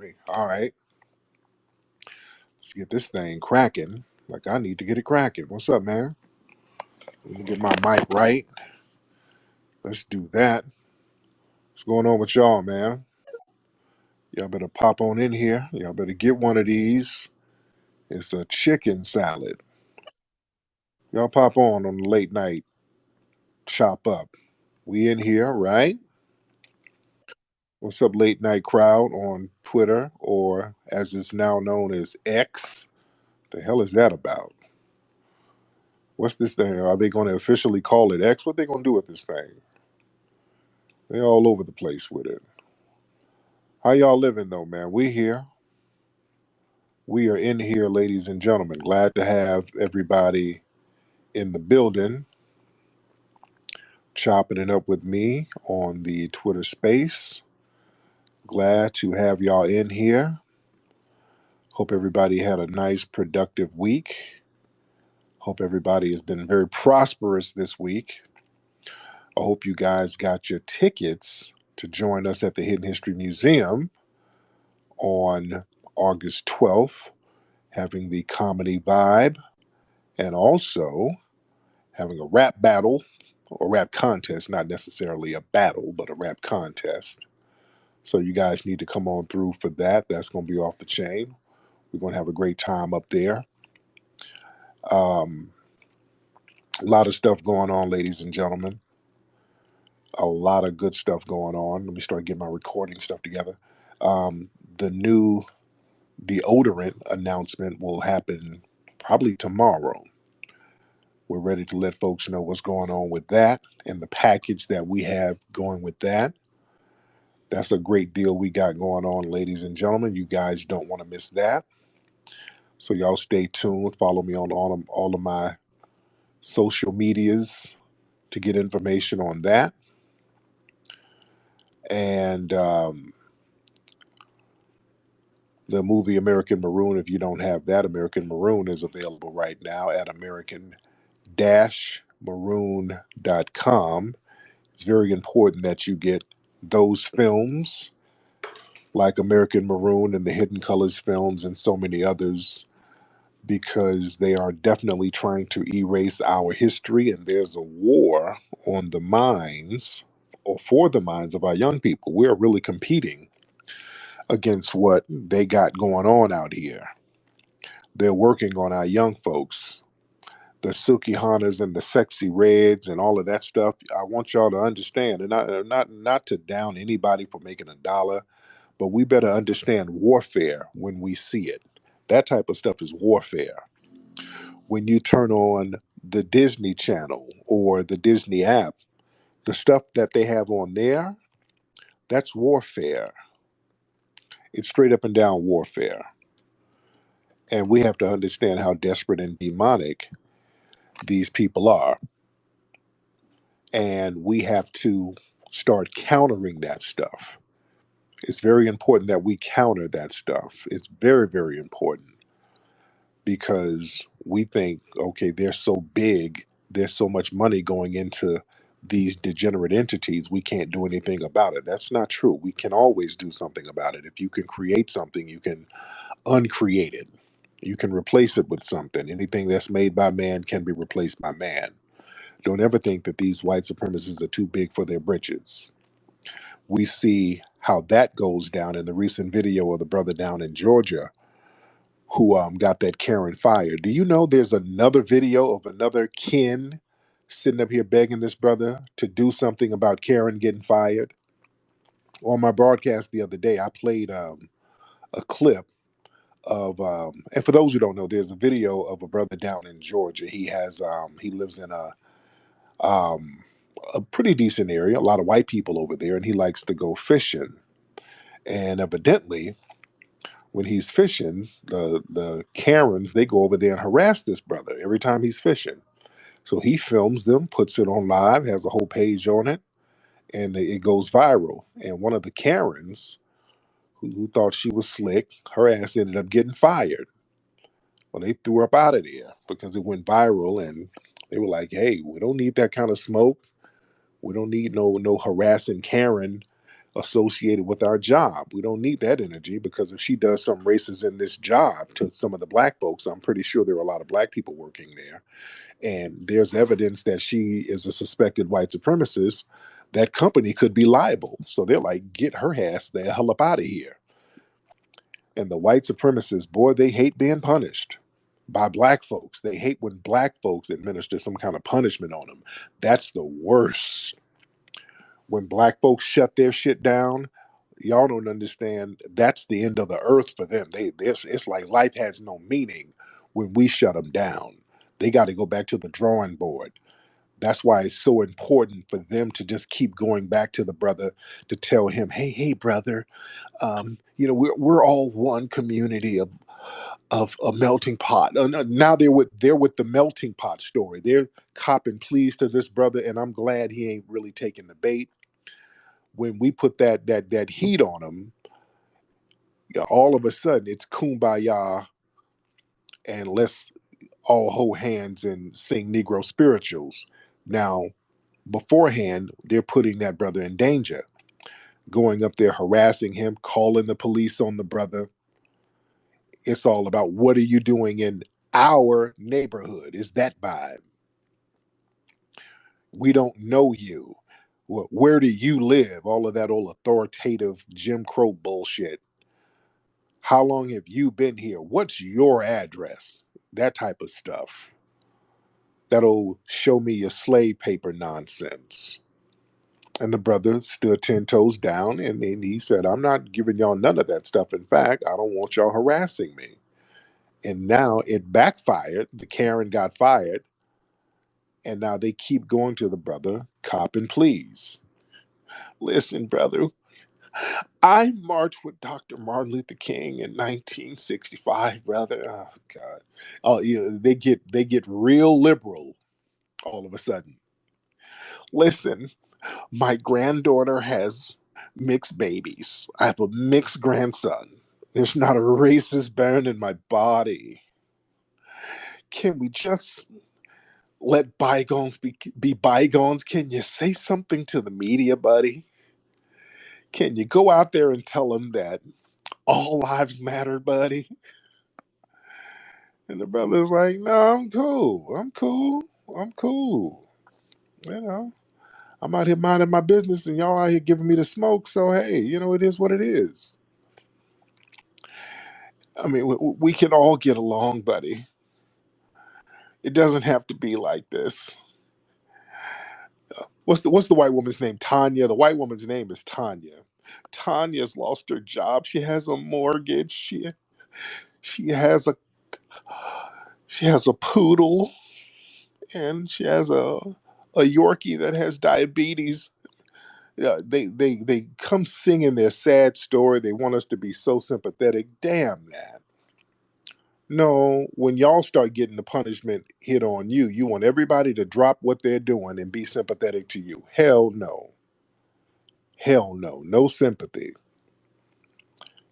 me. All right, let's get this thing cracking. Like I need to get it cracking. What's up, man? Let me get my mic right. Let's do that. What's going on with y'all, man? Y'all better pop on in here. Y'all better get one of these. It's a chicken salad. Y'all pop on the late night chop up. We in here, right? What's up, late night crowd on Twitter, or as it's now known as X? The hell is that about? What's this thing? Are they going to officially call it X? What they going to do with this thing? They're all over the place with it. How y'all living though, man? We here. We are in here, ladies and gentlemen. Glad to have everybody in the building, chopping it up with me on the Twitter space. Glad to have y'all in here. Hope everybody had a nice, productive week. Hope everybody has been very prosperous this week. I hope you guys got your tickets to join us at the Hidden History Museum on August 12th, having the comedy vibe and also having a rap battle or rap contest, not necessarily a battle, but a rap contest. So you guys need to come on through for that. That's going to be off the chain. We're going to have a great time up there. Um, a lot of stuff going on, ladies and gentlemen. A lot of good stuff going on. Let me start getting my recording stuff together. The new deodorant announcement will happen probably tomorrow. We're ready to let folks know what's going on with that and the package that we have going with that. That's a great deal we got going on, ladies and gentlemen. You guys don't want to miss that. So y'all stay tuned. Follow me on all of my social medias to get information on that. And the movie American Maroon, if you don't have that, American Maroon is available right now at American-Maroon.com. It's very important that you get those films like American Maroon and the Hidden Colors films and so many others because they are definitely trying to erase our history, and there's a war on the minds or for the minds of our young people. We're really competing against what they got going on out here. They're working on our young folks, the Silky Hanas and the Sexy Reds and all of that stuff. I want y'all to understand, and not to down anybody for making a dollar, but we better understand warfare when we see it. That type of stuff is warfare. When you turn on the Disney Channel or the Disney app, the stuff that they have on there, that's warfare. It's straight up and down warfare. And we have to understand how desperate and demonic these people are. And we have to start countering that stuff. It's very important that we counter that stuff. It's very, very important because we think, okay, they're so big, there's so much money going into these degenerate entities, we can't do anything about it. That's not true. We can always do something about it. If you can create something, you can uncreate it. You can replace it with something. Anything that's made by man can be replaced by man. Don't ever think that these white supremacists are too big for their britches. We see how that goes down in the recent video of the brother down in Georgia who got that Karen fired. Do you know there's another video of another Ken sitting up here begging this brother to do something about Karen getting fired? On my broadcast the other day, I played a clip of, and for those who don't know, there's a video of a brother down in Georgia. He lives in um, a pretty decent area, a lot of white people over there, and he likes to go fishing. And evidently, when he's fishing, the Karens they go over there and harass this brother every time he's fishing. So he films them, puts it on live, has a whole page on it, and it goes viral. And one of the Karens who thought she was slick, her ass ended up getting fired. Well, they threw her up out of there because it went viral, and they were like, "Hey, we don't need that kind of smoke. We don't need no harassing Karen associated with our job. We don't need that energy, because if she does some racist in this job to some of the black folks, I'm pretty sure there are a lot of black people working there, and there's evidence that she is a suspected white supremacist, that company could be liable. So they're like, get her ass the hell up out of here. And the white supremacists, boy, they hate being punished by black folks. They hate when black folks administer some kind of punishment on them. That's the worst. When black folks shut their shit down, y'all don't understand. That's the end of the earth for them. It's like life has no meaning when we shut them down. They got to go back to the drawing board. That's why it's so important for them to just keep going back to the brother, to tell him, hey, brother, we're all one community of a melting pot. No, now they're with the melting pot story. They're copping pleas to this brother, and I'm glad he ain't really taking the bait. When we put that heat on him, all of a sudden it's kumbaya, and let's all hold hands and sing Negro spirituals. Now, beforehand, they're putting that brother in danger, going up there harassing him, calling the police on the brother. It's all about, what are you doing in our neighborhood? Is that vibe? We don't know you. Where do you live? All of that old authoritative Jim Crow bullshit. How long have you been here? What's your address? That type of stuff. That old show me your slave paper nonsense. And the brother stood 10 toes down, and then he said, I'm not giving y'all none of that stuff. In fact, I don't want y'all harassing me. And now it backfired. The Karen got fired. And now they keep going to the brother, cop and please. Listen, brother, I marched with Dr. Martin Luther King in 1965, brother. Oh God. Oh, yeah, they get real liberal all of a sudden. Listen, my granddaughter has mixed babies. I have a mixed grandson. There's not a racist bone in my body. Can we just let bygones be bygones? Can you say something to the media, buddy? Can you go out there and tell them that all lives matter, buddy? And the brother's like, no, I'm cool. I'm cool. I'm cool. You know, I'm out here minding my business, and y'all out here giving me the smoke. So, hey, it is what it is. I mean, we can all get along, buddy. It doesn't have to be like this. What's the white woman's name? Tanya. The white woman's name is Tanya. Tanya's lost her job. She has a mortgage. She has a she has a poodle, and she has a Yorkie that has diabetes. Yeah, they come singing their sad story. They want us to be so sympathetic. Damn that. No, when y'all start getting the punishment hit on you, you want everybody to drop what they're doing and be sympathetic to you. Hell no. Hell no. No sympathy.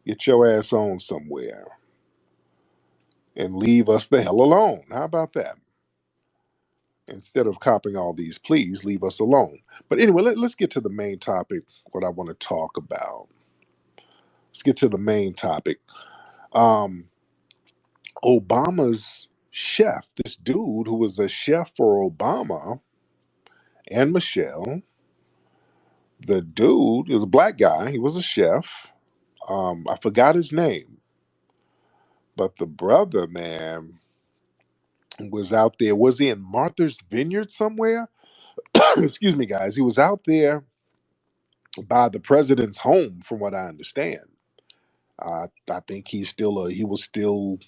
Get your ass on somewhere and leave us the hell alone. How about that? Instead of copping all these pleas, leave us alone. But anyway, let's get to the main topic, what I want to talk about. Let's get to the main topic. Um, Obama's chef, this dude who was a chef for Obama and Michelle, the dude is a black guy. He was a chef. I forgot his name, but the brother, man, was out there. Was he in Martha's Vineyard somewhere? Excuse me, guys. He was out there by the president's home, from what I understand. I think he was still,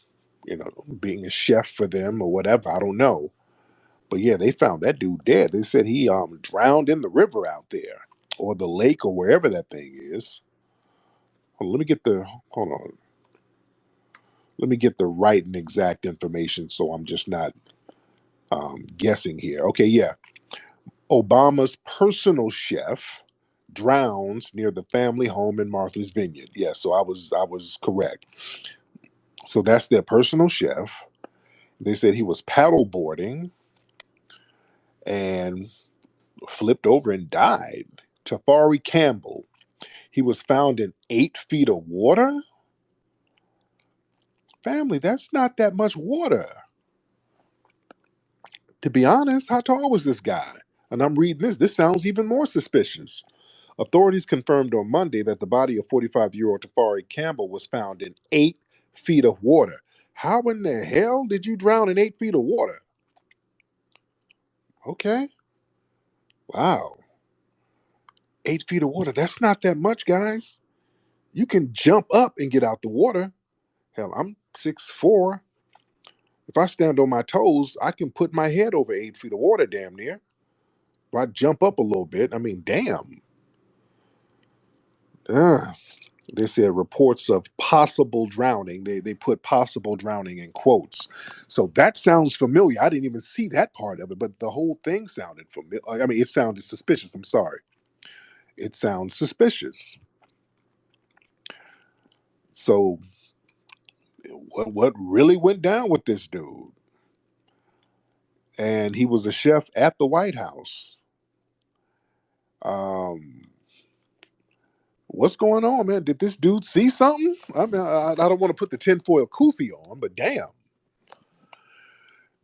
being a chef for them or whatever. I don't know. But yeah, they found that dude dead. They said he drowned in the river out there, or the lake, or wherever that thing is. Hold on. Let me get the right and exact information, so I'm just not guessing here. Okay, yeah. Obama's personal chef drowns near the family home in Martha's Vineyard. Yeah, so I was correct. So that's their personal chef. They said he was paddle boarding and flipped over and died. Tafari Campbell. He was found in 8 feet of water. Family, that's not that much water. To be honest, how tall was this guy? And I'm reading this. This sounds even more suspicious. Authorities confirmed on Monday that the body of 45-year-old Tafari Campbell was found in 8 feet of water. How in the hell did you drown in 8 feet of water? Okay. Wow. 8 feet of water. That's not that much, guys. You can jump up and get out the water. Hell, I'm 6'4". If I stand on my toes, I can put my head over 8 feet of water damn near. If I jump up a little bit, I mean, damn. Ugh. They said reports of possible drowning. They put possible drowning in quotes. So that sounds familiar. I didn't even see that part of it, but the whole thing sounded familiar. I mean, it sounded suspicious. I'm sorry. It sounds suspicious. So what really went down with this dude? And he was a chef at the White House. Um, what's going on, man? Did this dude see something? I mean, I don't want to put the tinfoil kufi on, but damn.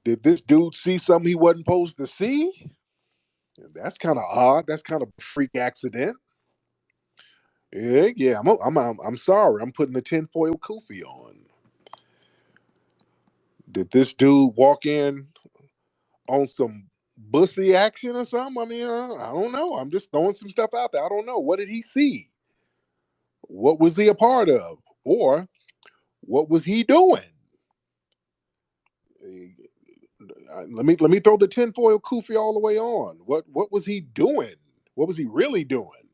Did this dude see something he wasn't supposed to see? That's kind of odd. That's kind of a freak accident. Yeah. I'm sorry. I'm putting the tinfoil kufi on. Did this dude walk in on some bussy action or something? I mean, I don't know. I'm just throwing some stuff out there. I don't know. What did he see? What was he a part of? Or what was he doing? Let me throw the tinfoil kufi all the way on. What was he doing? What was he really doing?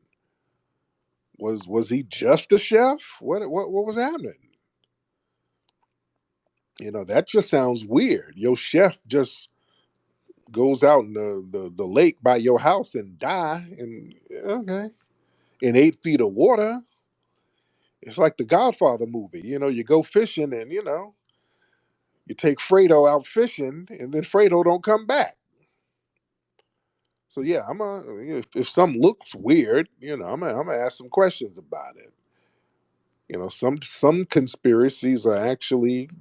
Was he just a chef? What was happening? That just sounds weird. Your chef just goes out in the lake by your house and die, and okay, in 8 feet of water. It's like the Godfather movie. You go fishing and you take Fredo out fishing, and then Fredo don't come back. So yeah, if something looks weird, I'm gonna ask some questions about it. Some conspiracies are actually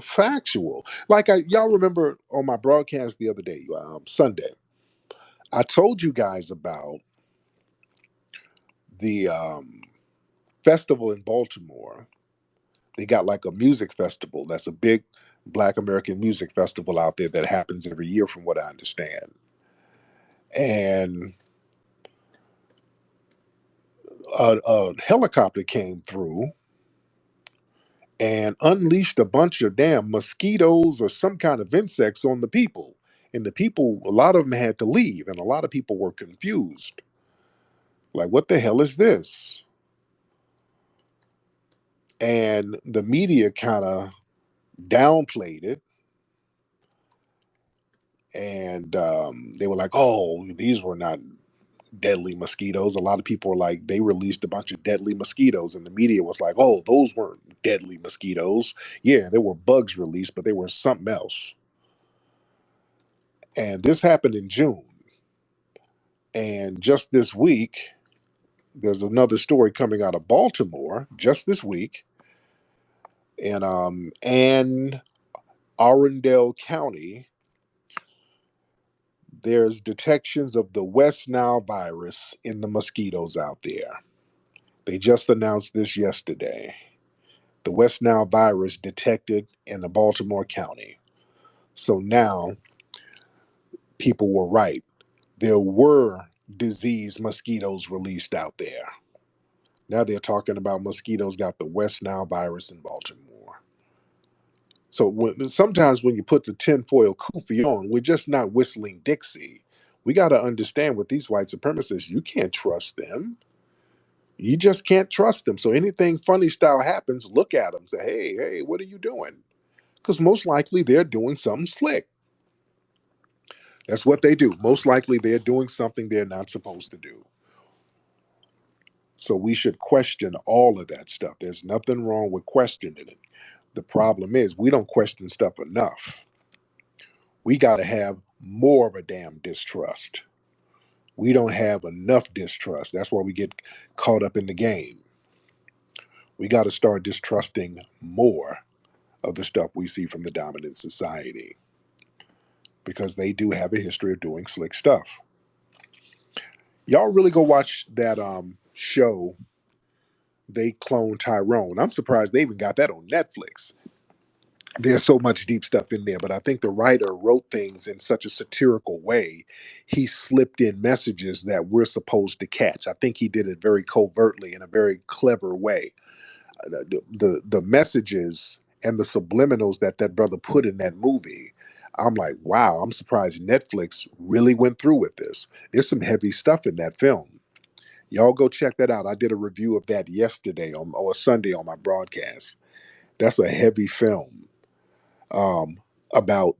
factual. Like y'all remember on my broadcast the other day, Sunday, I told you guys about the festival in Baltimore. They got like a music festival. That's a big Black American music festival out there that happens every year, from what I understand. And a helicopter came through and unleashed a bunch of damn mosquitoes or some kind of insects on the people. And the people, a lot of them had to leave, and a lot of people were confused. Like, what the hell is this? And the media kind of downplayed it. And they were like, oh, these were not deadly mosquitoes. A lot of people were like, they released a bunch of deadly mosquitoes. And the media was like, oh, those weren't deadly mosquitoes. Yeah, there were bugs released, but they were something else. And this happened in June. And just this week, there's another story coming out of Baltimore just this week in Anne Arundel County. There's detections of the West Nile virus in the mosquitoes out there. They just announced this yesterday. The West Nile virus detected in the Baltimore County. So now people were right. There were disease mosquitoes released out there. Now they're talking about mosquitoes got the West Nile virus in Baltimore. So sometimes when you put the tinfoil kufi on, we're just not whistling Dixie. We got to understand with these white supremacists, you can't trust them. You just can't trust them. So anything funny style happens, look at them, say, hey, what are you doing? Because most likely they're doing something slick. That's what they do. Most likely they're doing something they're not supposed to do. So we should question all of that stuff. There's nothing wrong with questioning it. The problem is we don't question stuff enough. We got to have more of a damn distrust. We don't have enough distrust. That's why we get caught up in the game. We got to start distrusting more of the stuff we see from the dominant society because they do have a history of doing slick stuff. Y'all really go watch that show, They Clone Tyrone. I'm surprised they even got that on Netflix. There's so much deep stuff in there, but I think the writer wrote things in such a satirical way. He slipped in messages that we're supposed to catch. I think he did it very covertly in a very clever way. The messages and the subliminals that brother put in that movie, I'm like, wow, I'm surprised Netflix really went through with this. There's some heavy stuff in that film. Y'all go check that out. I did a review of that yesterday or Sunday on my broadcast. That's a heavy film, um, about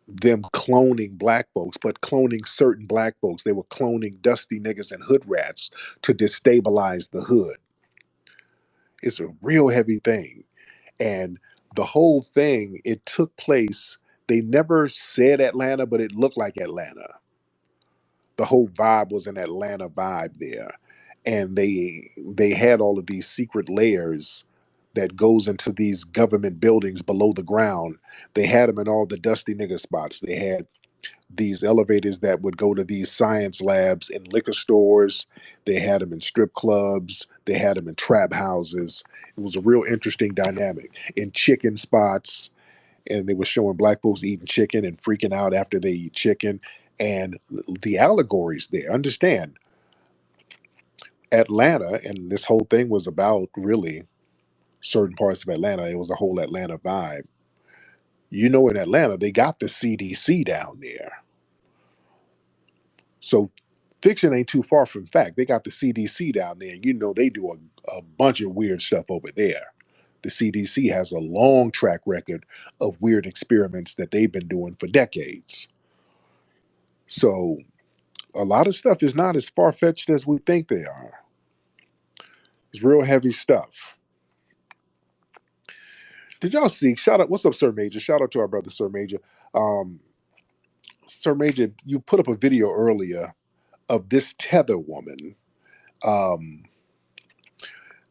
them cloning black folks, but cloning certain black folks. They were cloning dusty niggas and hood rats to destabilize the hood. It's a real heavy thing. And the whole thing, it took place, they never said Atlanta, but it looked like Atlanta. The whole vibe was an Atlanta vibe there. And they had all of these secret layers that goes into these government buildings below the ground. They had them in all the dusty nigger spots. They had these elevators that would go to these science labs in liquor stores. They had them in strip clubs. They had them in trap houses. It was a real interesting dynamic. In chicken spots, and they were showing black folks eating chicken and freaking out after they eat chicken. And the allegories there. Understand, Atlanta, and this whole thing was about really certain parts of Atlanta. It was a whole Atlanta vibe. You know, in Atlanta, they got the CDC down there. So fiction ain't too far from fact. They got the CDC down there. You know, they do a bunch of weird stuff over there. The CDC has a long track record of weird experiments that they've been doing for decades. So a lot of stuff is not as far fetched as we think they are. It's real heavy stuff. Did y'all see? Shout out, what's up, Sir Major? Shout out to our brother, Sir Major. Um, Sir Major, you put up a video earlier of this tether woman. Um,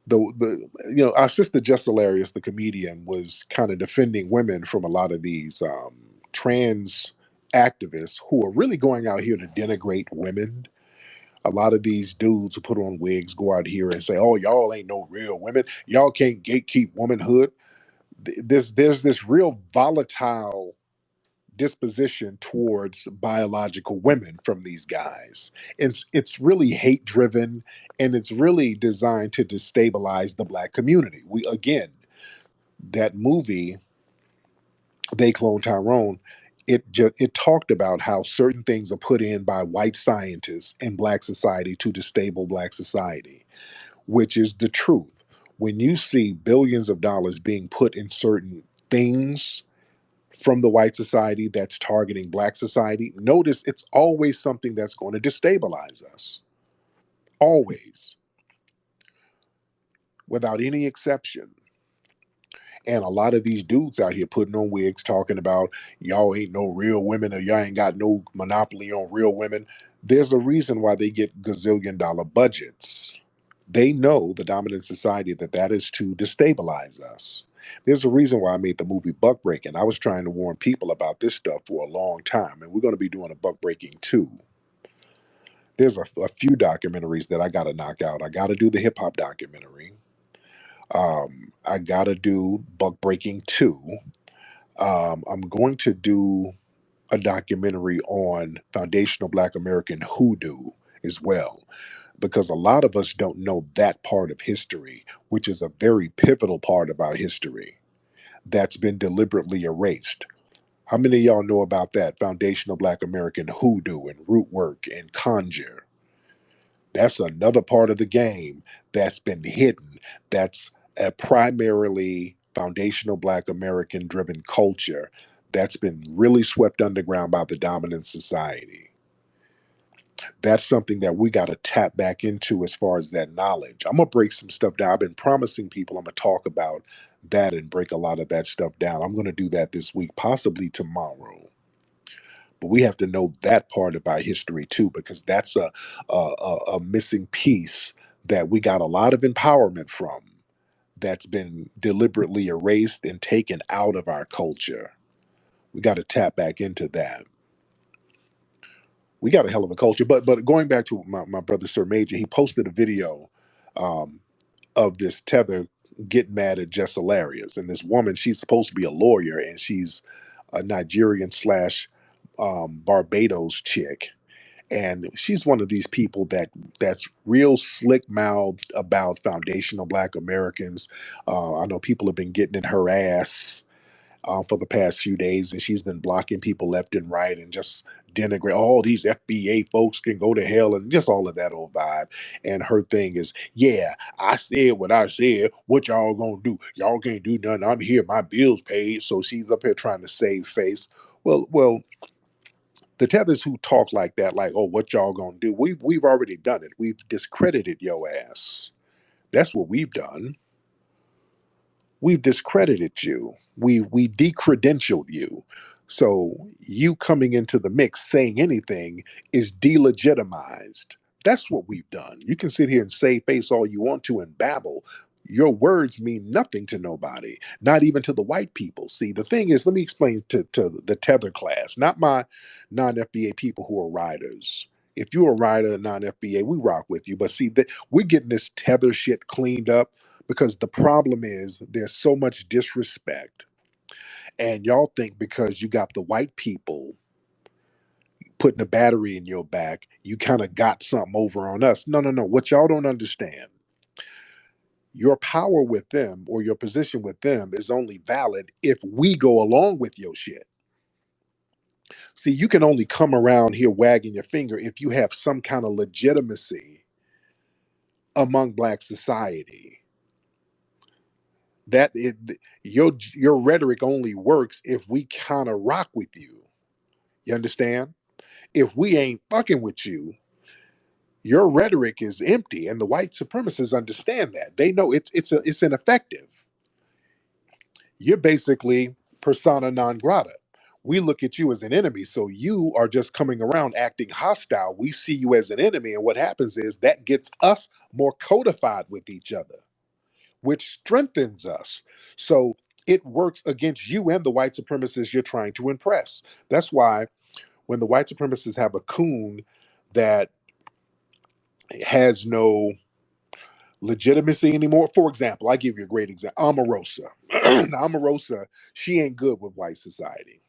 the our sister Jess Hilarious, the comedian, was kind of defending women from a lot of these trans activists who are really going out here to denigrate women. A lot of these dudes who put on wigs go out here and say, "Oh, y'all ain't no real women. Y'all can't gatekeep womanhood." There's this real volatile disposition towards biological women from these guys. It's really hate driven, and it's really designed to destabilize the black community. We again, that movie, They Clone Tyrone, it talked about how certain things are put in by white scientists in black society to destabilize black society, which is the truth. When you see billions of dollars being put in certain things from the white society that's targeting black society, notice it's always something that's going to destabilize us. Always, without any exception. And a lot of these dudes out here putting on wigs talking about y'all ain't no real women or y'all ain't got no monopoly on real women. There's a reason why they get gazillion dollar budgets. They know, the dominant society, that is to destabilize us. There's a reason why I made the movie Buck Breaking. I was trying to warn people about this stuff for a long time, and we're going to be doing a Buck Breaking too. There's a few documentaries that I got to knock out. I got to do the hip hop documentary. I got to do Buck Breaking 2. I'm going to do a documentary on foundational Black American hoodoo as well, because a lot of us don't know that part of history, which is a very pivotal part of our history that's been deliberately erased. How many of y'all know about that foundational Black American hoodoo and root work and conjure? That's another part of the game that's been hidden. That's a primarily foundational Black American driven culture that's been really swept underground by the dominant society. That's something that we got to tap back into as far as that knowledge. I'm going to break some stuff down. I've been promising people I'm going to talk about that and break a lot of that stuff down. I'm going to do that this week, possibly tomorrow. But we have to know that part of our history too, because that's a missing piece that we got a lot of empowerment from, that's been deliberately erased and taken out of our culture. We got to tap back into that. We got a hell of a culture. But going back to my brother Sir Major, he posted a video um, of this tether getting mad at Jess Hilarious. And this woman, she's supposed to be a lawyer, and she's a Nigerian slash Barbados chick. And she's one of these people that's real slick mouthed about foundational Black Americans. I know people have been getting in her ass for the past few days, and she's been blocking people left and right and just denigrate all these FBA folks can go to hell and just all of that old vibe. And her thing is, yeah, I said what I said. What y'all gonna do? Y'all can't do nothing. I'm here. My bills paid. So she's up here trying to save face. Well, the tethers who talk like that, like, oh, what y'all gonna do? We've already done it. We've discredited your ass. That's what we've done. We've discredited you. We decredentialed you. So you coming into the mix saying anything is delegitimized. That's what we've done. You can sit here and say face all you want to and babble. Your words mean nothing to nobody, not even to the white people. See, the thing is, let me explain to the tether class, not my non-FBA people who are riders. If you're a rider, non-FBA, we rock with you. But see, we're getting this tether shit cleaned up because the problem is there's so much disrespect, and y'all think because you got the white people putting a battery in your back, you kind of got something over on us. No, no, no. What y'all don't understand, your power with them or your position with them is only valid if we go along with your shit. See, you can only come around here wagging your finger if you have some kind of legitimacy among Black society. That it, your rhetoric only works if we kind of rock with you. You understand? If we ain't fucking with you, your rhetoric is empty, and the white supremacists understand that. They know it's ineffective. You're basically persona non grata. We look at you as an enemy, so you are just coming around acting hostile. We see you as an enemy, and what happens is that gets us more codified with each other, which strengthens us. So it works against you and the white supremacists you're trying to impress. That's why when the white supremacists have a coon that has no legitimacy anymore, for example, I give you a great example, Omarosa. Now, Omarosa, she ain't good with white society.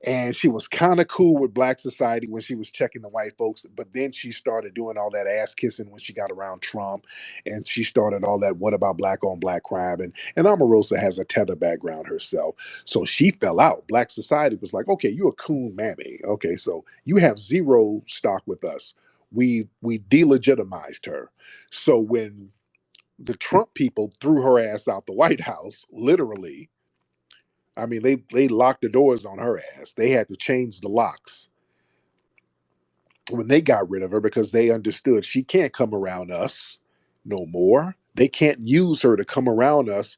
And she was kind of cool with Black society when she was checking the white folks, but then she started doing all that ass kissing when she got around Trump, and she started all that what about Black on Black crime, and Omarosa has a tether background herself, so she fell out. Black society was like, okay, you're a coon mammy, okay, so you have zero stock with us. We delegitimized her. So when the Trump people threw her ass out the White House, literally, I mean, they locked the doors on her ass. They had to change the locks when they got rid of her because they understood she can't come around us no more. They can't use her to come around us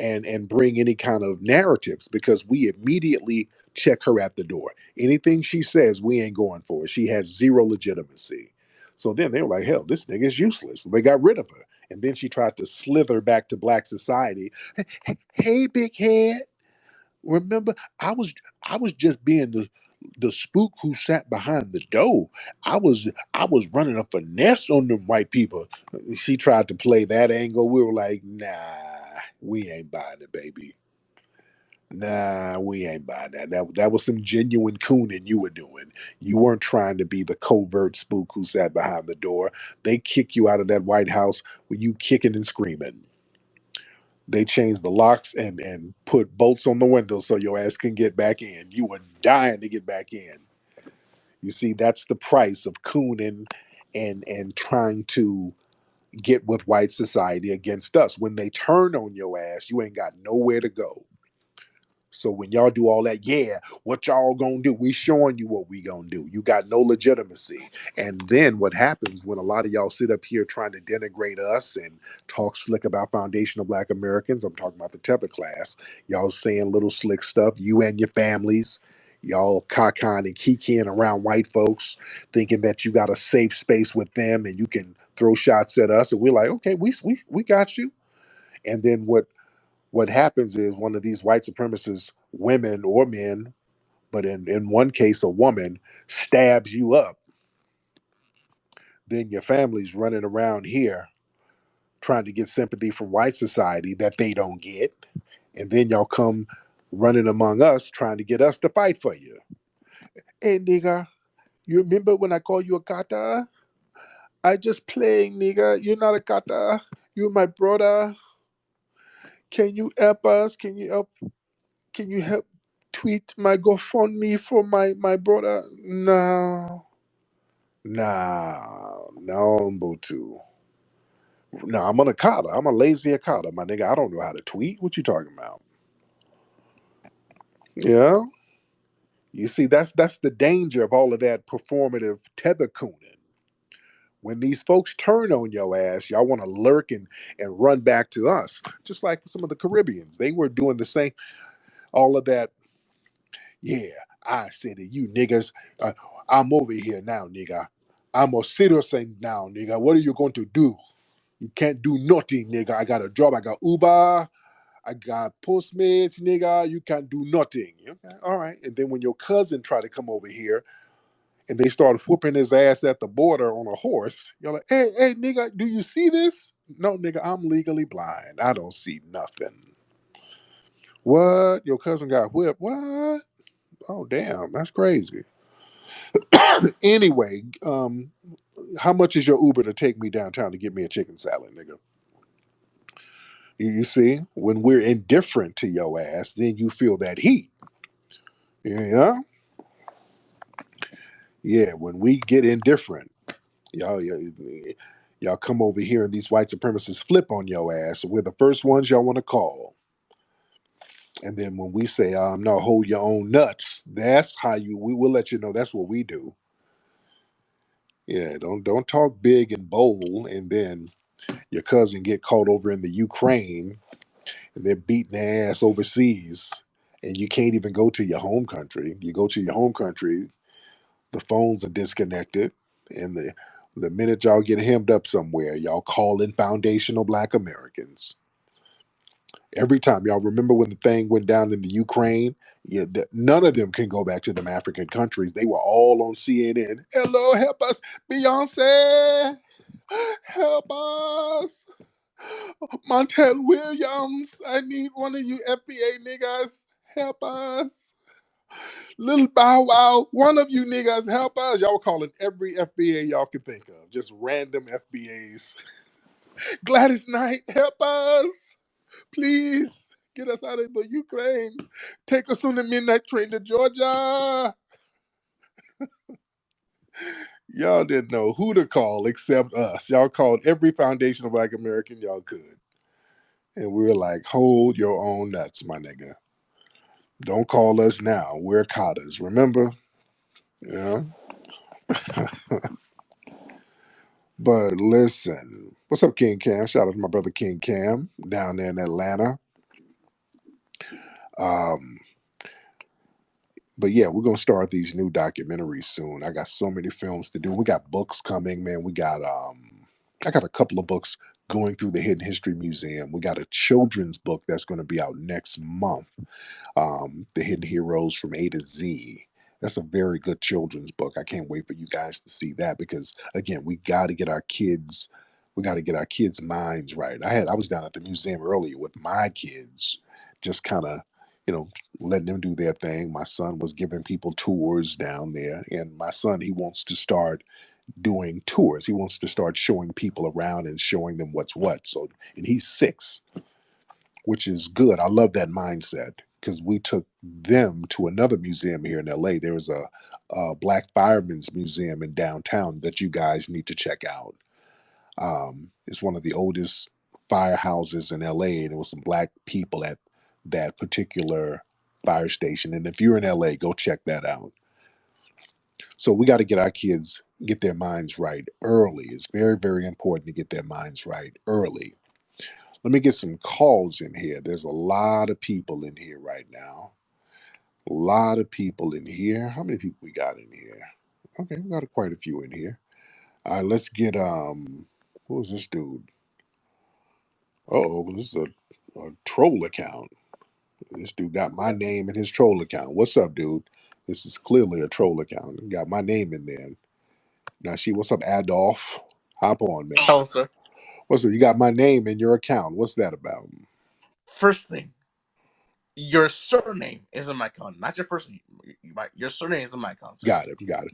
and bring any kind of narratives because we immediately check her at the door. Anything she says, we ain't going for it. She has zero legitimacy. So then they were like, hell, this nigga is useless. So they got rid of her. And then she tried to slither back to Black society. Hey, big head. Remember, I was just being the spook who sat behind the door. I was running a finesse on them white people. She tried to play that angle. We were like, nah, we ain't buying it, baby. Nah, we ain't buying that. That was some genuine cooning you were doing. You weren't trying to be the covert spook who sat behind the door. They kick you out of that White House with you kicking and screaming. They changed the locks and put bolts on the windows so your ass can get back in. You were dying to get back in. You see, that's the price of cooning and trying to get with white society against us. When they turn on your ass, you ain't got nowhere to go. So when y'all do all that, yeah, what y'all gonna do? We showing you what we gonna do. You got no legitimacy. And then what happens when a lot of y'all sit up here trying to denigrate us and talk slick about foundational Black Americans? I'm talking about the tether class. Y'all saying little slick stuff, you and your families. Y'all cockeying and kikiing around white folks, thinking that you got a safe space with them and you can throw shots at us. And we're like, okay, we got you. And then what happens is one of these white supremacist women or men, but in one case a woman, stabs you up. Then your family's running around here trying to get sympathy from white society that they don't get. And then y'all come running among us trying to get us to fight for you. Hey nigga, you remember when I called you a kata? I just playing, nigga. You're not a kata. You're my brother. Can you help us? Can you help tweet my GoFundMe for my brother? No. No. No, Mbutu. No, I'm an Akata. I'm a lazy Akata, my nigga. I don't know how to tweet. What you talking about? Yeah. You see, that's the danger of all of that performative tether cooning. When these folks turn on your ass, y'all want to lurk and run back to us. Just like some of the Caribbeans. They were doing the same, all of that. Yeah, I said to you niggas, I'm over here now, nigga. I'm a citizen now, nigga. What are you going to do? You can't do nothing, nigga. I got a job. I got Uber. I got Postmates, nigga. You can't do nothing. Okay, all right. And then when your cousin try to come over here and they start whooping his ass at the border on a horse, you're like, hey, nigga, do you see this? No, nigga, I'm legally blind. I don't see nothing. What? Your cousin got whipped? What? Oh, damn, that's crazy. Anyway, how much is your Uber to take me downtown to get me a chicken salad, nigga? You see, when we're indifferent to your ass, then you feel that heat. Yeah, yeah. When we get indifferent, y'all come over here and these white supremacists flip on your ass. So we're the first ones y'all want to call. And then when we say, no, hold your own nuts, that's how we will let you know that's what we do. Yeah, don't talk big and bold, and then your cousin get caught over in the Ukraine and they're beating their ass overseas, and you can't even go to your home country. You go to your home country, the phones are disconnected, and the minute y'all get hemmed up somewhere, y'all call in foundational Black Americans. Every time, y'all remember when the thing went down in the Ukraine? Yeah, none of them can go back to them African countries. They were all on CNN. Hello, help us, Beyonce. Help us. Montel Williams, I need one of you FBA niggas. Help us. Little Bow Wow, one of you niggas help us. Y'all were calling every FBA y'all could think of. Just random FBAs. Gladys Knight, help us. Please get us out of the Ukraine. Take us on the midnight train to Georgia. Y'all didn't know who to call except us. Y'all called every foundational Black American y'all could. And we were like, hold your own nuts, my nigga. Don't call us now. We're cotters, remember? Yeah. But listen, what's up, King Cam? Shout out to my brother King Cam down there in Atlanta. Um, but yeah, we're gonna start these new documentaries soon. I got so many films to do. We got books coming, man. I got a couple of books going through the Hidden History Museum. We got a children's book that's going to be out next month. The Hidden Heroes from A to Z. That's a very good children's book. I can't wait for you guys to see that because again, we got to get our kids' minds right. I was down at the museum earlier with my kids, just kind of, you know, letting them do their thing. My son was giving people tours down there, and my son he wants to start doing tours. He wants to start showing people around and showing them what's what. So, and he's 6, which is good. I love that mindset because we took them to another museum here in LA. There was a Black Firemen's Museum in downtown that you guys need to check out. It's one of the oldest firehouses in LA, and there was some Black people at that particular fire station. And if you're in LA, go check that out. So we got to get our kids get their minds right early. It's very, very important to get their minds right early. Let me get some calls in here. There's a lot of people in here right now. A lot of people in here. How many people we got in here? Okay, we got quite a few in here. All right, let's get who's this dude? Oh, this is a troll account. This dude got my name in his troll account. What's up, dude? This is clearly a troll account. Got my name in there. Nasheed, what's up, Adolf? Hop on, man. Hello, sir. What's up? You got my name in your account. What's that about? First thing, your surname is in my account, not your first name. Your surname is in my account, sir. Got it. Got it.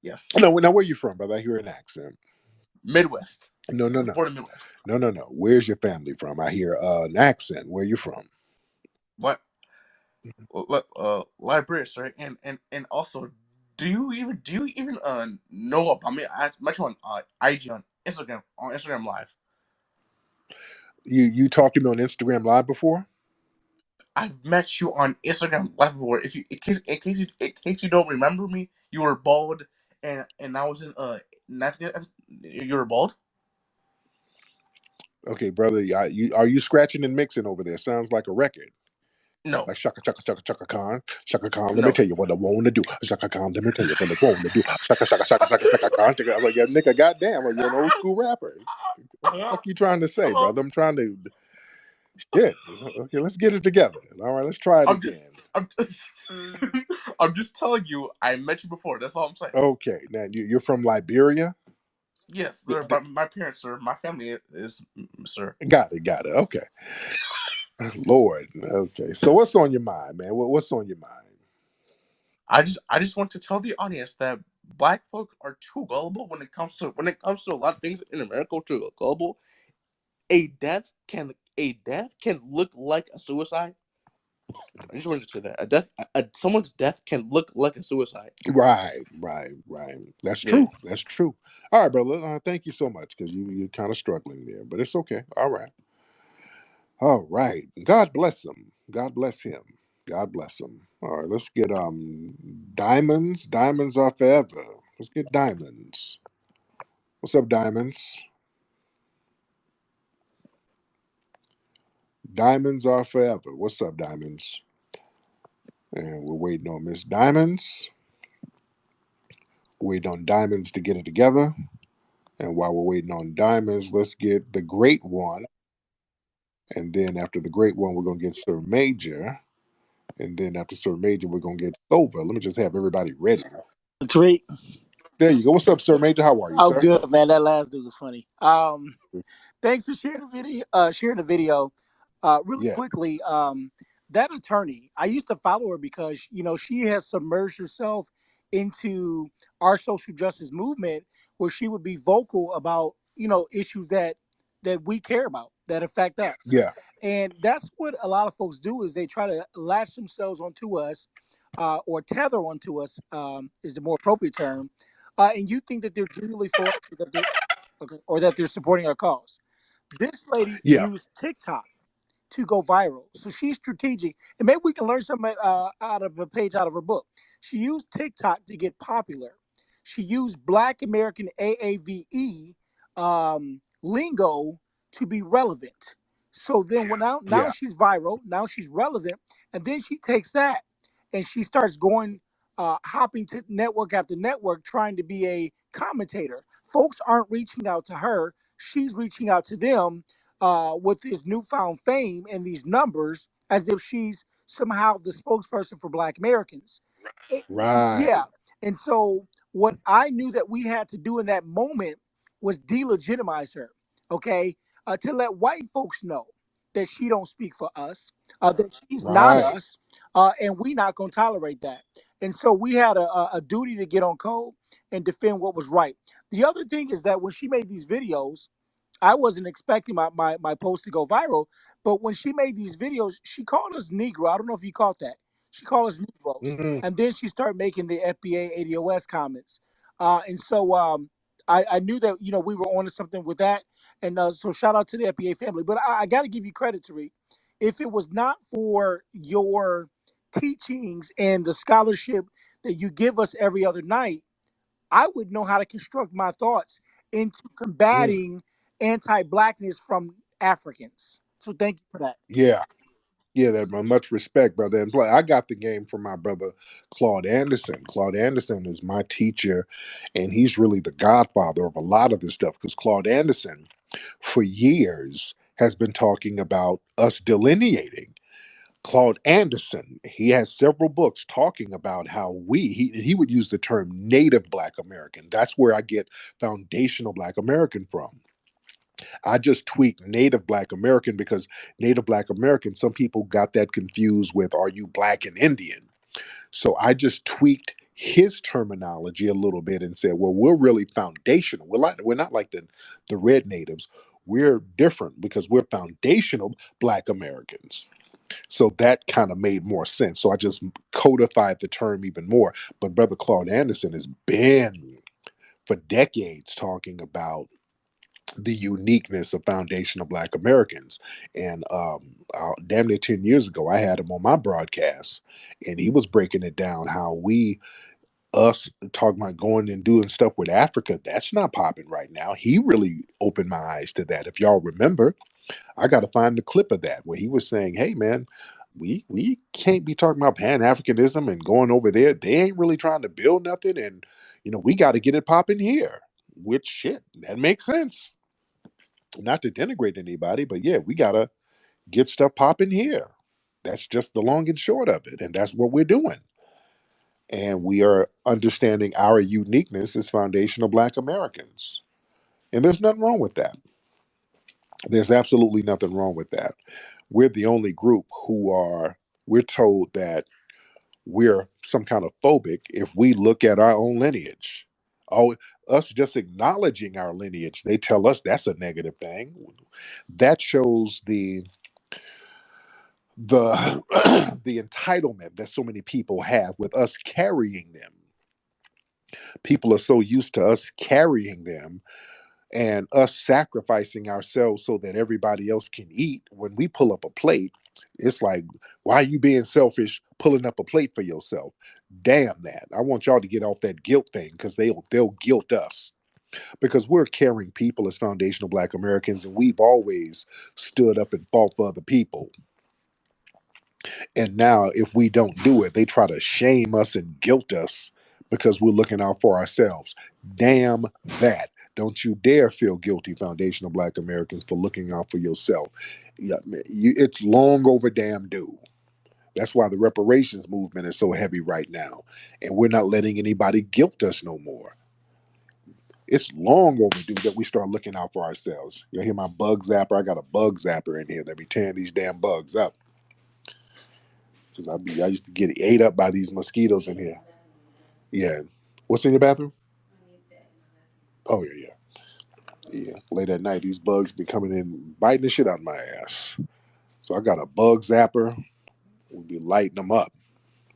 Yes. No, now where you from, brother? I hear an accent. Midwest. No, no, I'm no. born in Midwest. No. Where's your family from? I hear an accent. Where you from? What? Library, sir. And also, do you even know about me? I met you on IG on Instagram Live. You talked to me on Instagram Live before? I've met you on Instagram Live before. If you in case you don't remember me, you were bald, and I was in you were bald. Okay, brother. Are you scratching and mixing over there? Sounds like a record. No, Like Shaka Chaka Chaka Chaka Khan. Shaka Khan, let me no. tell you what I want to do. Shaka Khan, let me tell you what I want to do. Shaka Shaka Shaka Shaka Shaka Khan. I'm like, yeah, nigga, goddamn, are you an old school rapper? What the fuck you trying to say, Hello. brother? I'm trying to shit. Okay, let's get it together. All right, let's try it I'm just, again. I'm just, I'm just telling you. I met you before. That's all I'm saying. Okay, now you're from Liberia? Yes, Th- they're th- my parents, sir. My family is, sir. got it. Okay. Lord. Okay. So what's on your mind, man? What's on your mind? I just want to tell the audience that black folk are too gullible when it comes to a lot of things in America. Too gullible. A death can look like a suicide. I just wanted to say that someone's death can look like a suicide. Right. That's Yeah. true. That's true. All right, brother. Thank you so much because you're kind of struggling there, but it's okay. All right. All right. God bless him. God bless him. God bless him. All right. Let's get diamonds. Diamonds are forever. Let's get diamonds. What's up, diamonds? Diamonds are forever. What's up, diamonds? And we're waiting on Miss Diamonds. Waiting on Diamonds to get it together. And while we're waiting on Diamonds, let's get the great one. And then after the great one, we're going to get Sir Major. And then after Sir Major, we're going to get Silver. Let me just have everybody ready. Tariq. There you go. What's up, Sir Major? How are you, Oh, sir? good man. That last dude was funny. Thanks for sharing the video. Really Yeah. quickly. That attorney, I used to follow her because she has submerged herself into our social justice movement, where she would be vocal about issues that we care about, that affect us. Yeah. And that's what a lot of folks do, is they try to latch themselves onto us, or tether onto us, is the more appropriate term. And you think that they're genuinely for us, or that they're supporting our cause. This lady Yeah. used TikTok to go viral. So she's strategic, and maybe we can learn something out of a page out of her book. She used TikTok to get popular. She used Black American AAVE lingo to be relevant. So then, now Yeah. she's viral. Now she's relevant, and then she takes that and she starts going, hopping to network after network, trying to be a commentator. Folks aren't reaching out to her; she's reaching out to them, with this newfound fame and these numbers, as if she's somehow the spokesperson for Black Americans. Yeah. Right. And so what I knew that we had to do in that moment was delegitimize her, okay? To let white folks know that she don't speak for us, that she's not Right. us, and we not going to tolerate that. And so we had a duty to get on code and defend what was right. The other thing is that when she made these videos, I wasn't expecting my post to go viral, but when she made these videos, she called us Negro. I don't know if you caught that. She called us Negroes. Hmm. And then she started making the FBA ADOS comments. And so I knew that, we were on to something with that. And so shout out to the FBA family. But I got to give you credit, Tariq. If it was not for your teachings and the scholarship that you give us every other night, I would know how to construct my thoughts into combating anti-blackness from Africans. So thank you for that. Yeah. Yeah, that much respect, brother. And I got the game from my brother Claude Anderson. Claude Anderson is my teacher, and he's really the godfather of a lot of this stuff because Claude Anderson, for years, has been talking about us delineating. Claude Anderson, he has several books talking about how he would use the term Native Black American. That's where I get foundational Black American from. I just tweaked Native Black American because Native Black American, some people got that confused with are you Black and Indian? So I just tweaked his terminology a little bit and said, well, we're really foundational. We're not like the red natives. We're different because we're foundational Black Americans. So that kind of made more sense. So I just codified the term even more. But Brother Claude Anderson has been for decades talking about the uniqueness of foundational Black Americans. And damn near 10 years ago, I had him on my broadcast, and he was breaking it down how us talking about going and doing stuff with Africa, that's not popping right now. He really opened my eyes to that. If y'all remember, I got to find the clip of that where he was saying, hey, man, we can't be talking about Pan Africanism and going over there. They ain't really trying to build nothing. And, we got to get it popping here. Which shit, that makes sense. Not to denigrate anybody, but yeah, we gotta get stuff popping here. That's just the long and short of it, and that's what we're doing. And we are understanding our uniqueness as foundational Black Americans, and there's nothing wrong with that. There's absolutely nothing wrong with that. We're the only group who are. We're told that we're some kind of phobic if we look at our own lineage. Oh, us just acknowledging our lineage, they tell us that's a negative thing. That shows the the entitlement that so many people have with us carrying them. People are so used to us carrying them and us sacrificing ourselves so that everybody else can eat. When we pull up a plate, it's like, why are you being selfish pulling up a plate for yourself? Damn that. I want y'all to get off that guilt thing because they'll guilt us. Because we're caring people as foundational Black Americans, and we've always stood up and fought for other people. And now, if we don't do it, they try to shame us and guilt us because we're looking out for ourselves. Damn that. Don't you dare feel guilty, foundational Black Americans, for looking out for yourself. Yeah, man, it's long over damn due. That's why the reparations movement is so heavy right now. And we're not letting anybody guilt us no more. It's long overdue that we start looking out for ourselves. You hear my bug zapper? I got a bug zapper in here that be tearing these damn bugs up. Because I used to get ate up by these mosquitoes in here. Yeah. What's in your bathroom? Oh yeah, yeah. Late at night, these bugs be coming in, biting the shit out of my ass. So I got a bug zapper. We be lighting them up.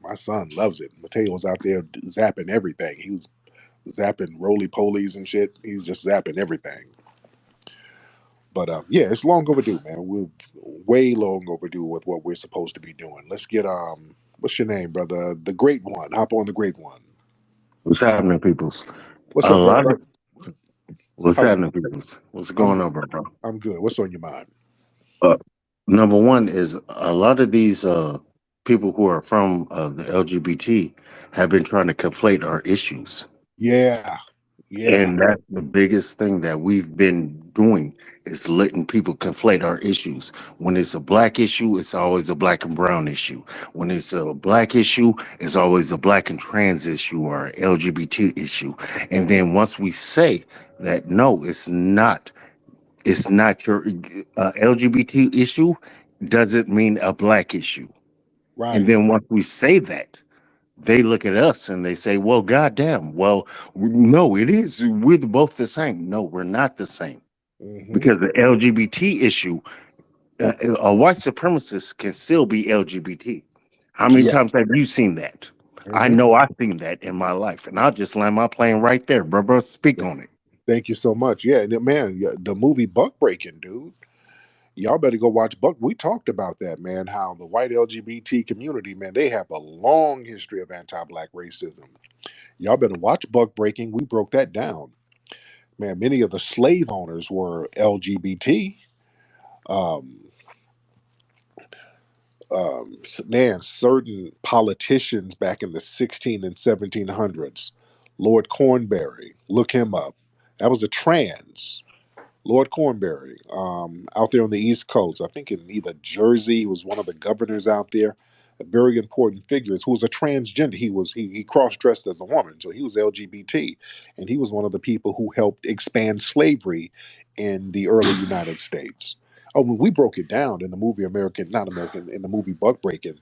My son loves it. Mateo's out there zapping everything. He was zapping roly polies and shit. He's just zapping everything. But yeah, it's long overdue, man. We're way long overdue with what we're supposed to be doing. Let's get what's your name, brother? The Great One. Hop on the Great One. What's happening, peoples? What's A up, lot brother? of what's How, happening, peoples? What's I'm going good. on, bro? I'm good. What's on your mind? Uh, Number one is a lot of these people who are from the LGBT have been trying to conflate our issues, Yeah, yeah, and that's the biggest thing that we've been doing is letting people conflate our issues. When it's a black issue, it's always a black and brown issue. When it's a black issue, it's always a black and trans issue or LGBT issue. And then once we say that no, it's not your LGBT issue, doesn't mean a black issue. And right. then once we say that, they look at us and they say, well, goddamn, well, no, it is. We're both the same. No, we're not the same. Mm-hmm. Because the LGBT issue, a white supremacist can still be LGBT. How many Yeah. times have you seen that? I Mm-hmm. know I've seen that in my life. And I'll just land my plane right there, bro. Bro, speak on it. Thank you so much. Yeah, and man, yeah, the movie Buck Breaking, dude. Y'all better go watch Buck. We talked about that, man. How the white LGBT community, man, they have a long history of anti-black racism. Y'all better watch Buck Breaking. We broke that down, man. Many of the slave owners were LGBT. Um, Man, certain politicians back in the 16 and 1700s, Lord Cornbury, look him up. That was a trans. Lord Cornbury, out there on the East Coast, I think in either Jersey, he was one of the governors out there. A very important figure who was a transgender. He cross dressed as a woman, so he was LGBT, and he was one of the people who helped expand slavery in the early United States. Oh, when we broke it down in the movie not American, in the movie Buck Breaking,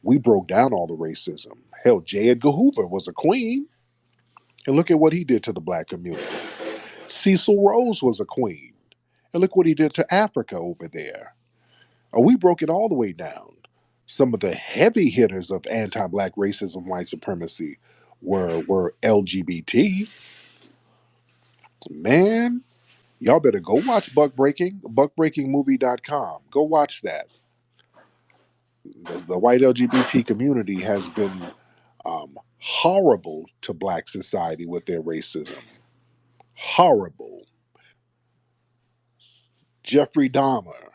we broke down all the racism. Hell, J. Edgar Hoover was a queen, and look at what he did to the black community. Cecil Rose was a queen. And look what he did to Africa over there. We broke it all the way down. Some of the heavy hitters of anti-black racism, white supremacy were LGBT. Man, y'all better go watch Buck Breaking, buckbreakingmovie.com. Go watch that. The white LGBT community has been horrible to black society with their racism. Horrible. Jeffrey Dahmer.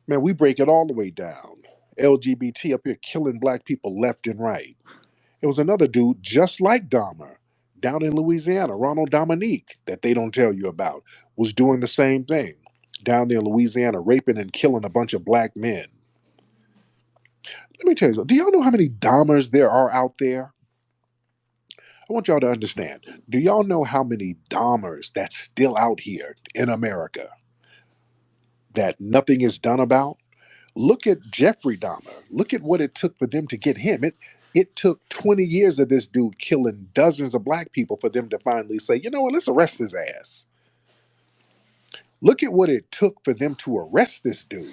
Man, we break it all the way down. LGBT up here killing black people left and right. It was another dude just like Dahmer down in Louisiana, Ronald Dominique, that they don't tell you about, was doing the same thing down there in Louisiana, raping and killing a bunch of black men. Let me tell you something. Do y'all know how many Dahmers there are out there? I want y'all to understand. Do y'all know how many Dahmers that's still out here in America that nothing is done about? Look at Jeffrey Dahmer. Look at what it took for them to get him. It took 20 years of this dude killing dozens of black people for them to finally say, you know what, let's arrest his ass. Look at what it took for them to arrest this dude.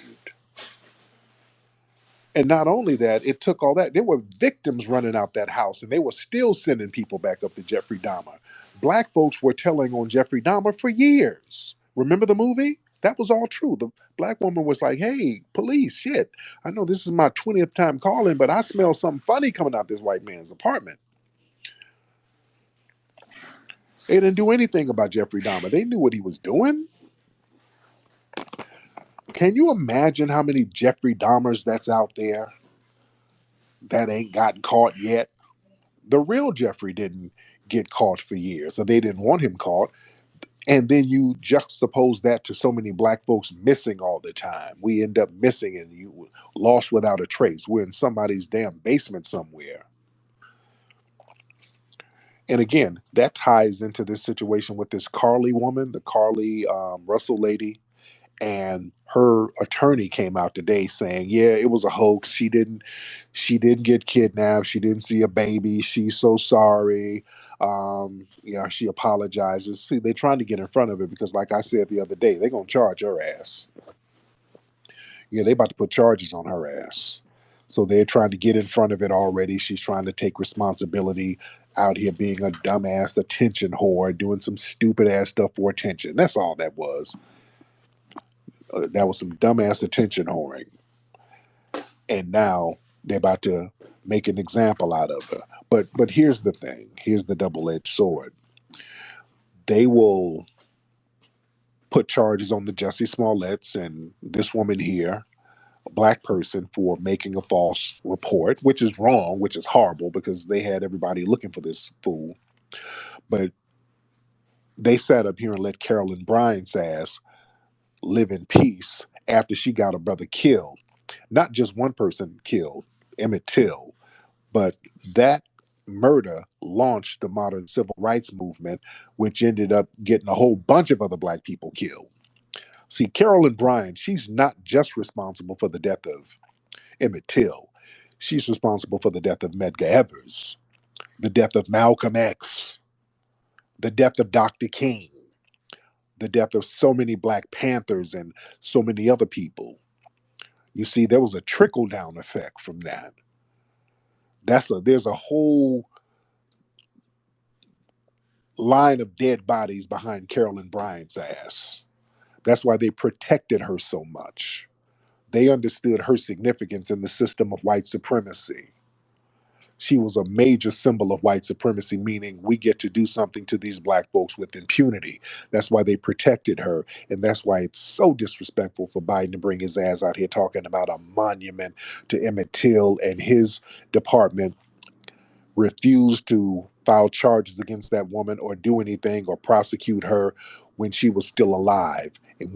And not only that, it took all that. There were victims running out that house, and they were still sending people back up to Jeffrey Dahmer. Black folks were telling on Jeffrey Dahmer for years. Remember the movie? That was all true. The black woman was like, hey, police, shit. I know this is my 20th time calling, but I smell something funny coming out this white man's apartment. They didn't do anything about Jeffrey Dahmer. They knew what he was doing. Can you imagine how many Jeffrey Dahmers that's out there that ain't gotten caught yet? The real Jeffrey didn't get caught for years, so they didn't want him caught. And then you juxtapose that to so many black folks missing all the time. We end up missing and you lost without a trace. We're in somebody's damn basement somewhere. And again, that ties into this situation with this Carly woman, the Carly Russell lady. And her attorney came out today saying, yeah, it was a hoax. She didn't get kidnapped. She didn't see a baby. She's so sorry. Yeah, she apologizes. See, they're trying to get in front of it because, like I said the other day, they're gonna charge her ass. Yeah, they about to put charges on her ass. So they're trying to get in front of it already. She's trying to take responsibility out here being a dumbass attention whore, doing some stupid ass stuff for attention. That's all that was. That was some dumbass attention whoring. And now they're about to make an example out of her. But here's the thing. Here's the double-edged sword. They will put charges on the Jussie Smolletts and this woman here, a black person, for making a false report, which is wrong, which is horrible because they had everybody looking for this fool. But they sat up here and let Carolyn Bryant's ass live in peace after she got her brother killed. Not just one person killed, Emmett Till, but that murder launched the modern civil rights movement, which ended up getting a whole bunch of other black people killed. See, Carolyn Bryant, she's not just responsible for the death of Emmett Till. She's responsible for the death of Medgar Evers, the death of Malcolm X, the death of Dr. King, the death of so many Black Panthers and so many other people. You see, there was a trickle down effect from that. There's a whole line of dead bodies behind Carolyn Bryant's ass. That's why they protected her so much. They understood her significance in the system of white supremacy. She was a major symbol of white supremacy, meaning we get to do something to these black folks with impunity. That's why they protected her. And that's why it's so disrespectful for Biden to bring his ass out here talking about a monument to Emmett Till, and his department refused to file charges against that woman or do anything or prosecute her when she was still alive. And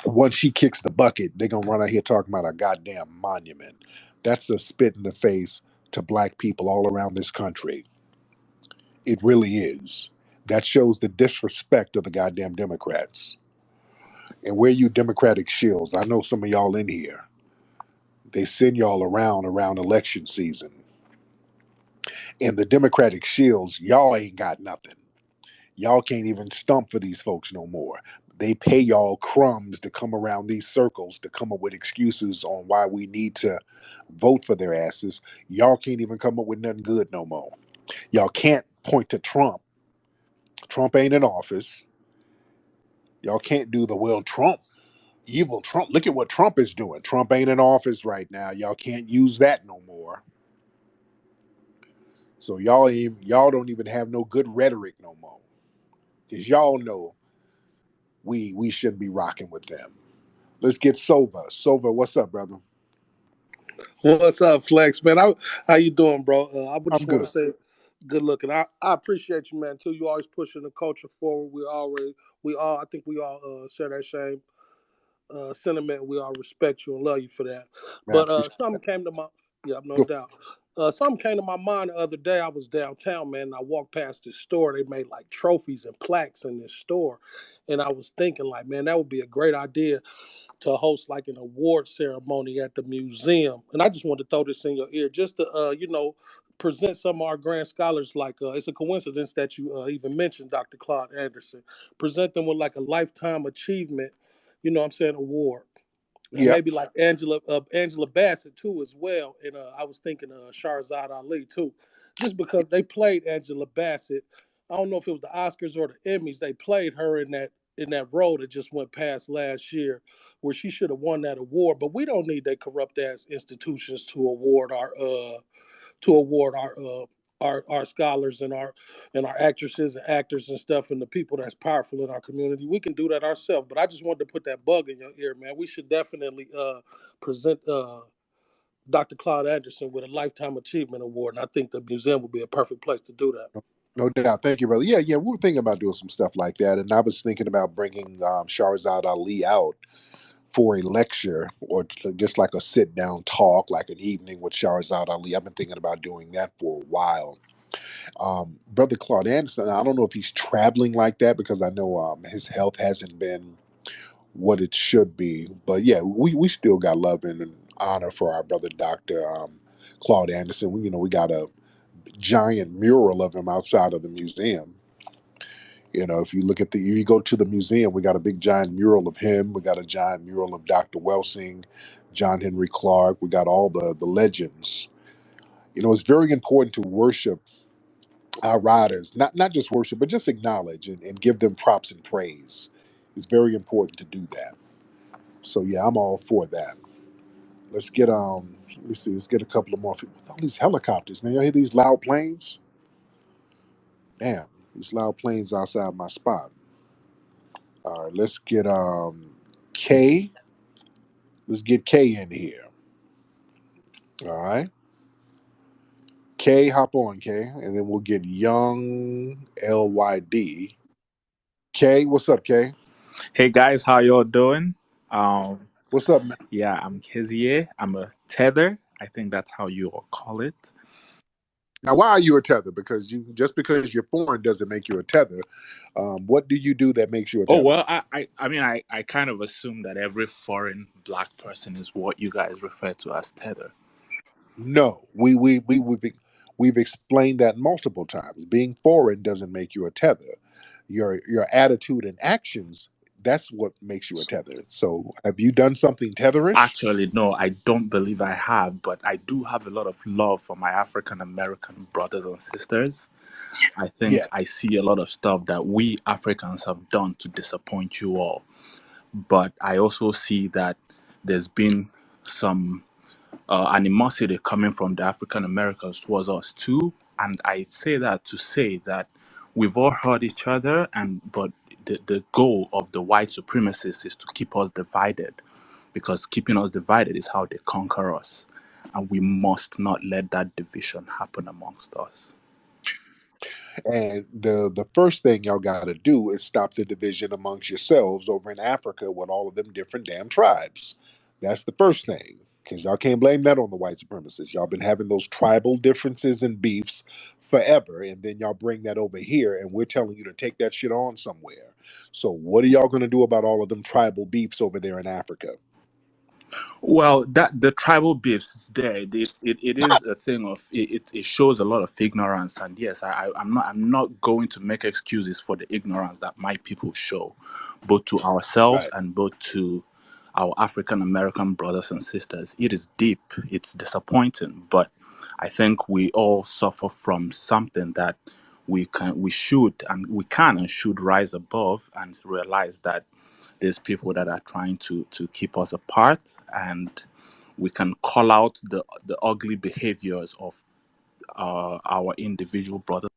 once she kicks the bucket, they're gonna run out here talking about a goddamn monument. That's a spit in the face to black people all around this country. It really is. That shows the disrespect of the goddamn Democrats. And where you Democratic shills, I know some of y'all in here, they send y'all around election season. And the Democratic shills, y'all ain't got nothing. Y'all can't even stump for these folks no more. They pay y'all crumbs to come around these circles to come up with excuses on why we need to vote for their asses. Y'all can't even come up with nothing good no more. Y'all can't point to Trump. Trump ain't in office. Y'all can't do the well, Trump, evil Trump. Look at what Trump is doing. Trump ain't in office right now. Y'all can't use that no more. So y'all don't even have no good rhetoric no more. Because y'all know we shouldn't be rocking with them. Let's get Sova. Sova, what's up, brother? What's up, Flex, man? How you doing, bro? I would I'm just want to good. say, good looking. I appreciate you, man. Too. You always pushing the culture forward. I think we all share that same sentiment. We all respect you and love you for that. Man, I But appreciate something came to my, yeah, no Go. doubt. Something came to my mind the other day. I was downtown, man. And I walked past this store. They made like trophies and plaques in this store, and I was thinking, like, man, that would be a great idea to host like an award ceremony at the museum. And I just wanted to throw this in your ear just to, present some of our grand scholars. Like, it's a coincidence that you even mentioned Dr. Claude Anderson. Present them with like a lifetime achievement, what I'm saying, award. And Yeah, maybe like Angela Bassett too as well. And I was thinking Shahrzad Ali too, just because they played Angela Bassett. I don't know if it was the Oscars or the Emmys. They played her in that role that just went past last year, where she should have won that award. But we don't need that corrupt ass institutions to award our scholars and our actresses and actors and stuff and the people that's powerful in our community. We can do that ourselves. But I just wanted to put that bug in your ear, man. We should definitely present Dr. Claude Anderson with a Lifetime Achievement Award. And I think the museum would be a perfect place to do that. no doubt. Thank you, brother. Yeah, we were thinking about doing some stuff like that, and I was thinking about bringing Shahrzad Ali out for a lecture or just like a sit down talk, like an evening with Shahrzad Ali. I've been thinking about doing that for a while. Brother Claude Anderson, I don't know if he's traveling like that because I know his health hasn't been what it should be. But yeah, we still got love and honor for our brother Dr. Claude Anderson. We got a giant mural of him outside of the museum. If you go to the museum, we got a big giant mural of him. We got a giant mural of Dr. Welsing, John Henry Clark. We got all the legends. It's very important to worship our riders, not just worship, but just acknowledge and give them props and praise. It's very important to do that. So yeah, I'm all for that. Let me see, let's get a couple of more all these helicopters, man. Y'all hear these loud planes? Damn, these loud planes outside my spot. All right, let's get K. Let's get K in here. All right. K, hop on, K. And then we'll get Young LYD. K, what's up, K? Hey guys, how y'all doing? Um, What's up, man? yeah, I'm Kezier. I'm a tether. I think that's how you all call it. Now, why are you a tether? Because you're foreign doesn't make you a tether. What do you do that makes you a Oh tether? well, I kind of assume that every foreign black person is what you guys refer to as tether. No, we've explained that multiple times. Being foreign doesn't make you a tether. Your attitude and actions, that's what makes you a tether. So, have you done something tetherish? Actually, no, I don't believe I have, but I do have a lot of love for my African American brothers and sisters. I think Yeah. I see a lot of stuff that we Africans have done to disappoint you all, but I also see that there's been some animosity coming from the African Americans towards us too. And I say that to say that we've all heard each other, but the goal of the white supremacists is to keep us divided, because keeping us divided is how they conquer us, and we must not let that division happen amongst us. And the first thing y'all got to do is stop the division amongst yourselves over in Africa with all of them different damn tribes. That's the first thing, because y'all can't blame that on the white supremacists. Y'all been having those tribal differences and beefs forever, and then y'all bring that over here, and we're telling you to take that shit on somewhere. So what are y'all going to do about all of them tribal beefs over there in Africa? Well, that the tribal beefs there, it is a thing of it shows a lot of ignorance, and yes, I'm not going to make excuses for the ignorance that my people show, both to ourselves Right. and both to our African American brothers and sisters. It is deep, it's disappointing, but I think we all suffer from something that we can and should rise above and realize that there's people that are trying to keep us apart, and we can call out the ugly behaviors of our individual brothers.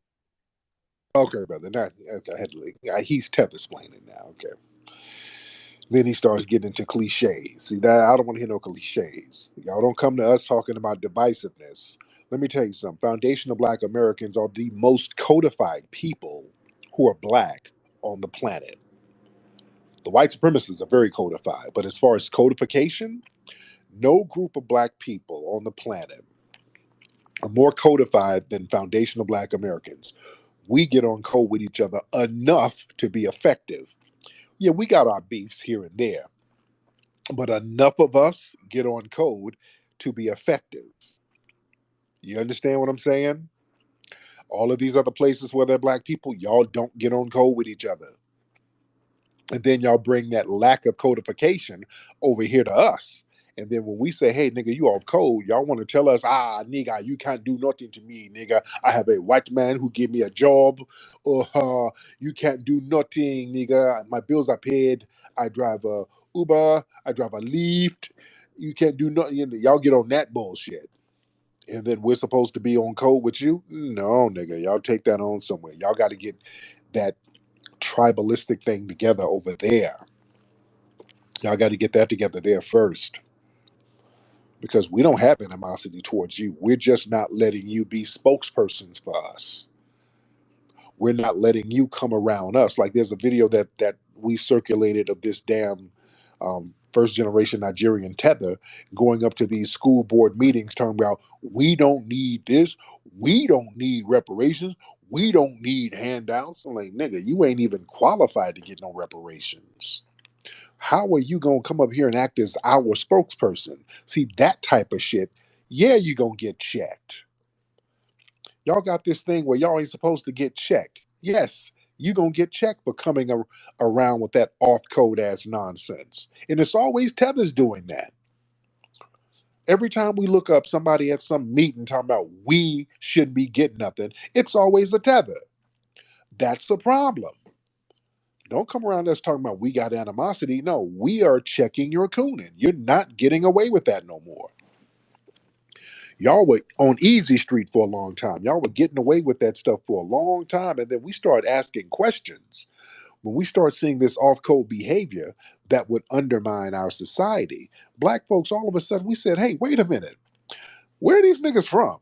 Okay, brother. Not okay. I had to, he's tether explaining now. Okay. Then he starts getting into cliches. See that I don't want to hear no cliches. Y'all don't come to us talking about divisiveness. Let me tell you something. Foundational Black Americans are the most codified people who are black on the planet. The white supremacists are very codified, but as far as codification, no group of black people on the planet are more codified than foundational Black Americans. We get on code with each other enough to be effective. Yeah, we got our beefs here and there, but enough of us get on code to be effective. You understand what I'm saying? All of these other places where they're black people, y'all don't get on code with each other. And then y'all bring that lack of codification over here to us. And then when we say, hey, nigga, you off code, y'all want to tell us, nigga, you can't do nothing to me, nigga. I have a white man who give me a job. Or you can't do nothing, nigga. My bills are paid. I drive a Uber. I drive a Lyft. You can't do nothing. Y'all get on that bullshit. And then we're supposed to be on code with you? No, nigga. Y'all take that on somewhere. Y'all got to get that tribalistic thing together over there. Y'all got to get that together there first, because we don't have animosity towards you. We're just not letting you be spokespersons for us. We're not letting you come around us. Like there's a video that we circulated of this damn first generation Nigerian tether going up to these school board meetings talking about we don't need this, we don't need reparations, we don't need handouts. I'm like, nigga, you ain't even qualified to get no reparations. How are you gonna come up here and act as our spokesperson? See that type of shit. Yeah, you gonna get checked. Y'all got this thing where y'all ain't supposed to get checked. Yes, you gonna get checked for coming around with that off code ass nonsense. And it's always Tether's doing that. Every time we look up somebody at some meeting talking about we shouldn't be getting nothing, it's always a Tether. That's the problem. Don't come around us talking about we got animosity. No, we are checking your cooning. You're not getting away with that no more. Y'all were on easy street for a long time. Y'all were getting away with that stuff for a long time. And then we start asking questions. When we start seeing this off code behavior that would undermine our society, black folks, all of a sudden, we said, hey, wait a minute. Where are these niggas from?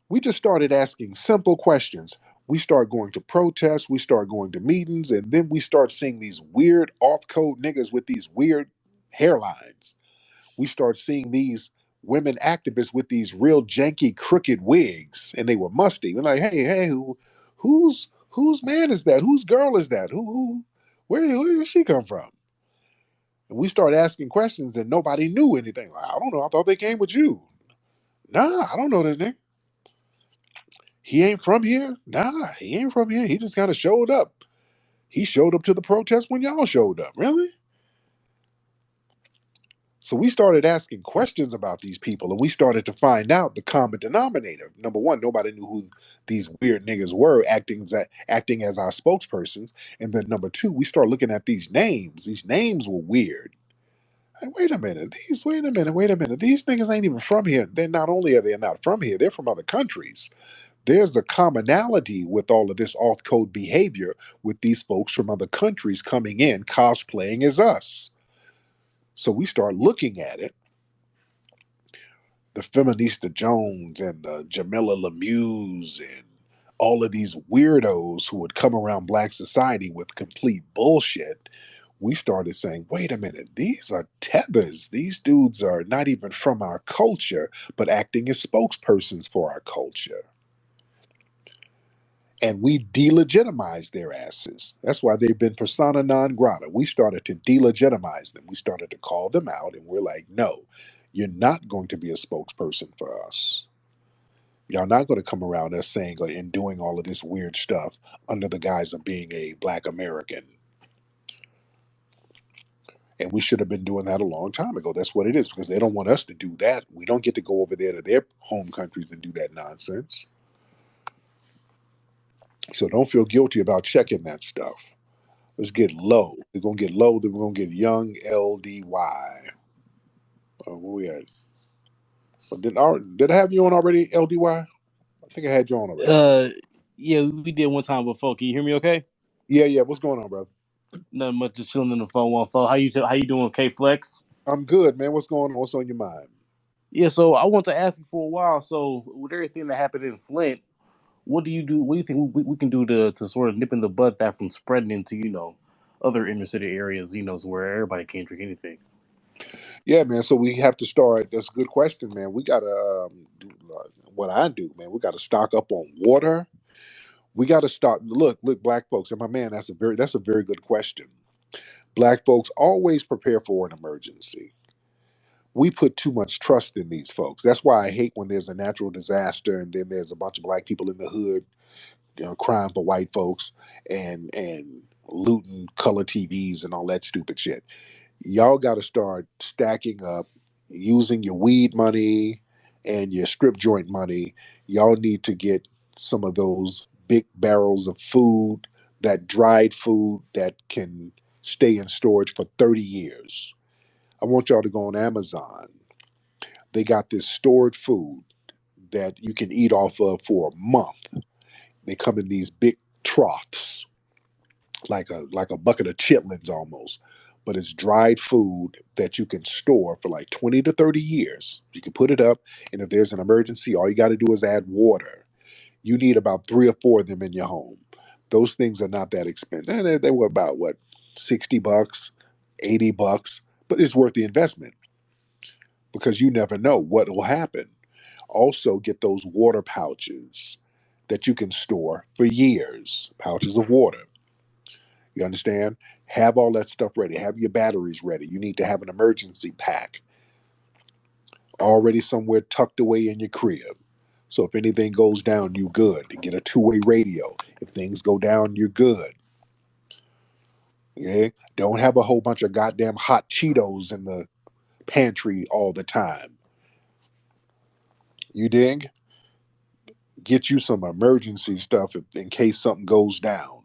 We just started asking simple questions. We start going to protests, we start going to meetings, and then we start seeing these weird off code niggas with these weird hairlines. We start seeing these women activists with these real janky, crooked wigs, and they were musty. We're like, hey, whose man is that? Whose girl is that? Where did she come from? And we start asking questions, and nobody knew anything. I don't know. I thought they came with you. Nah, I don't know this nigga. He ain't from here? Nah, he ain't from here. He just kind of showed up. He showed up to the protest when y'all showed up. Really? So we started asking questions about these people, and we started to find out the common denominator. Number one, nobody knew who these weird niggas were acting as our spokespersons. And then number two, we start looking at these names. These names were weird. Hey, wait a minute. Wait a minute. These niggas ain't even from here. They're not only are they not from here, they're from other countries. There's a commonality with all of this off code behavior with these folks from other countries coming in cosplaying as us. So we start looking at it. The Feminista Jones and the Jamila Lemieux and all of these weirdos who would come around black society with complete bullshit. We started saying, wait a minute, these are tethers. These dudes are not even from our culture, but acting as spokespersons for our culture. And we delegitimize their asses. That's why they've been persona non grata. We started to delegitimize them. We started to call them out, and we're like, no, you're not going to be a spokesperson for us. Y'all not going to come around us saying and doing all of this weird stuff under the guise of being a black American. And we should have been doing that a long time ago. That's what it is, because they don't want us to do that. We don't get to go over there to their home countries and do that nonsense. So don't feel guilty about checking that stuff. Let's get low. We're going to get low, then we're going to get young LDY. Where we at? Did I have you on already, LDY? I think I had you on already. Uh, yeah, we did one time before. Can you hear me? Okay. Yeah, yeah. What's going on, bro? Nothing much, just chilling in the phone. One phone. How you doing, K Flex? I'm good, man. What's going on? What's on your mind? Yeah. So I want to ask you for a while. So with everything that happened in Flint, what do you do? What do you think we can do to sort of nip in the bud that from spreading into other inner city areas? Where everybody can't drink anything. Yeah, man. So we have to start. That's a good question, man. We got to do what I do, man. We got to stock up on water. We got to start. Look, black folks, and my man, that's a very good question. Black folks always prepare for an emergency. We put too much trust in these folks. That's why I hate when there's a natural disaster and then there's a bunch of black people in the hood, crying for white folks and looting color TVs and all that stupid shit. Y'all got to start stacking up, using your weed money and your strip joint money. Y'all need to get some of those big barrels of food, that dried food that can stay in storage for 30 years. I want y'all to go on Amazon. They got this stored food that you can eat off of for a month. They come in these big troughs, like a bucket of chitlins almost. But it's dried food that you can store for like 20 to 30 years. You can put it up, and if there's an emergency, all you got to do is add water. You need about 3 or 4 of them in your home. Those things are not that expensive. They were about what, $60, $80, but it's worth the investment because you never know what will happen. Also, get those water pouches that you can store for years, pouches of water. You understand? Have all that stuff ready. Have your batteries ready. You need to have an emergency pack already somewhere tucked away in your crib. So if anything goes down, you good. Get a two-way radio. If things go down, you're good. Yeah. Don't have a whole bunch of goddamn hot Cheetos in the pantry all the time. You dig? Get you some emergency stuff in case something goes down.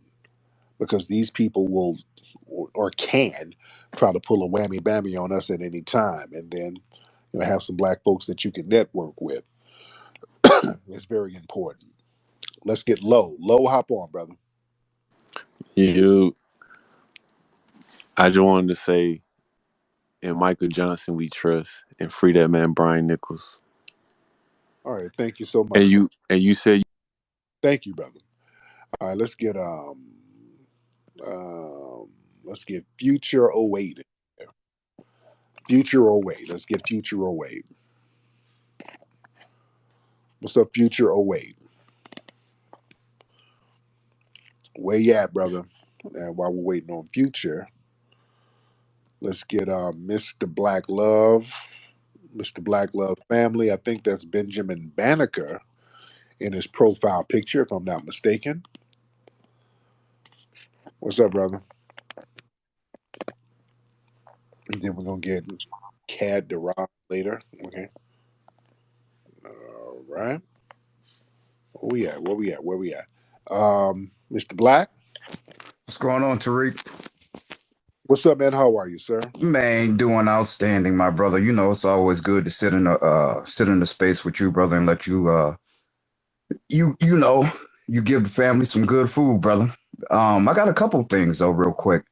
Because these people will or can try to pull a whammy bammy on us at any time. And then have some black folks that you can network with. It's very important. Let's get low. Low, hop on, brother. You, I just wanted to say, in Michael Johnson we trust, and free that man Brian Nichols. All right, thank you so And much, man. you said Thank you, brother. All right, um let's get Future '08. Future '08. Let's get Future '08. What's up, Future '08? Where you at, brother? And while we're waiting on Future, let's get Mr. Black Love. Mr. Black Love family. I think that's Benjamin Banneker in his profile picture, if I'm not mistaken. What's up, brother? And then we're gonna get Cad Rob later. Okay. All right. Where we at? Where we at? Where we at? Mr. Black. What's going on, Tariq? What's up, man? How are you, sir? Man, doing outstanding, my brother. You know, it's always good to sit in the space with you, brother, and let you you know, you give the family some good food, brother. I got a couple things though, real quick.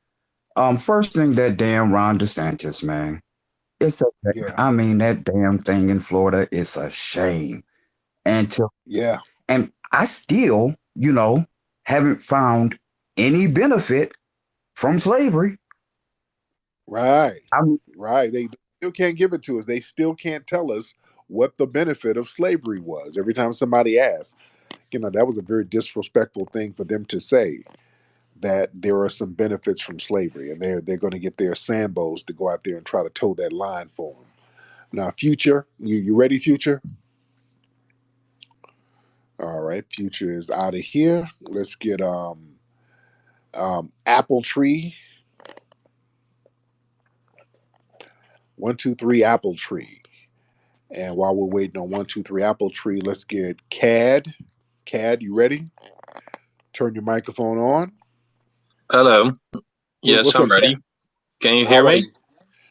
First thing, that damn Ron DeSantis, man. It's a Yeah, I mean, that damn thing in Florida, it's a shame. And to yeah, and I still, haven't found any benefit from slavery. right, I'm right. They still can't give it to us. They still can't tell us what the benefit of slavery was. Every time somebody asks, that was a very disrespectful thing for them to say, that there are some benefits from slavery, and they're going to get their Sambos to go out there and try to toe that line for them. Now, Future, you ready, Future? All right, Future is out of here. Let's get Apple Tree. 123 Apple Tree. And while we're waiting on 123 Apple Tree, let's get CAD. CAD, you ready? Turn your microphone on. Hello. Yes, What's I'm up, CAD? ready. Can you hear How are me? you?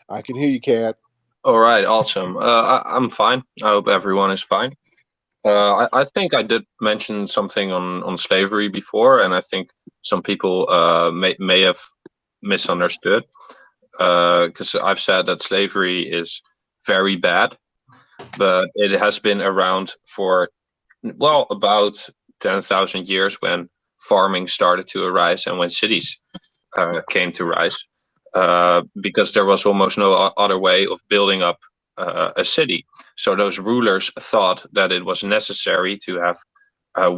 I can hear you, CAD. All right, awesome. I'm fine. I hope everyone is fine. I think I did mention something on slavery before, and I think some people may have misunderstood because I've said that slavery is very bad, but it has been around for, well, about 10,000 years when farming started to arise and when cities came to rise, because there was almost no other way of building up a city. So those rulers thought that it was necessary to have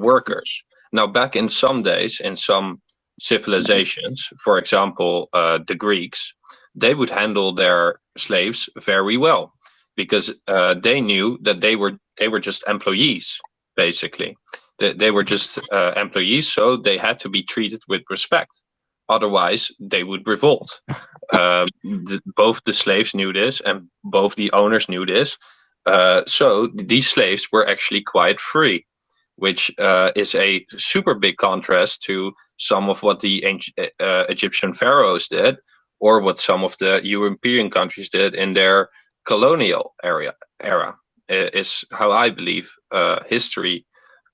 workers. Now, back in some days, in some civilizations, for example, the Greeks, they would handle their slaves very well because they knew that they were just employees, basically. They were just employees, so they had to be treated with respect. Otherwise, they would revolt. Both the slaves knew this, and both the owners knew this. So these slaves were actually quite free, which is a super big contrast to some of what the Egyptian pharaohs did, or what some of the European countries did in their colonial era. Is how I believe history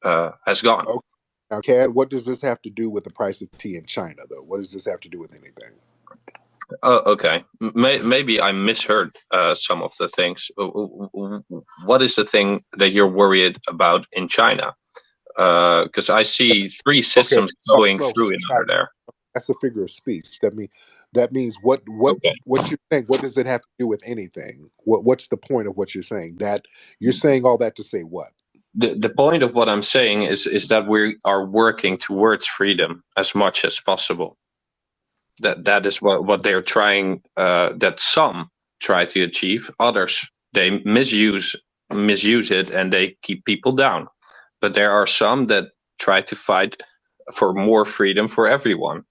has gone. Okay. Now, CAD, what does this have to do with the price of tea in China, though? What does this have to do with anything? Oh, okay. Maybe I misheard some of the things. What is the thing that you're worried about in China? Because I see three Okay, systems slow, going slow. through in under there. That's a figure of speech. That means Okay. what you're saying. What does it have to do with anything? What's the point of what you're saying? That you're saying all that to say what? The point of what I'm saying is that we are working towards freedom as much as possible. That is what they're trying. That some try to achieve. Others they misuse it and they keep people down. But there are some that try to fight for more freedom for everyone.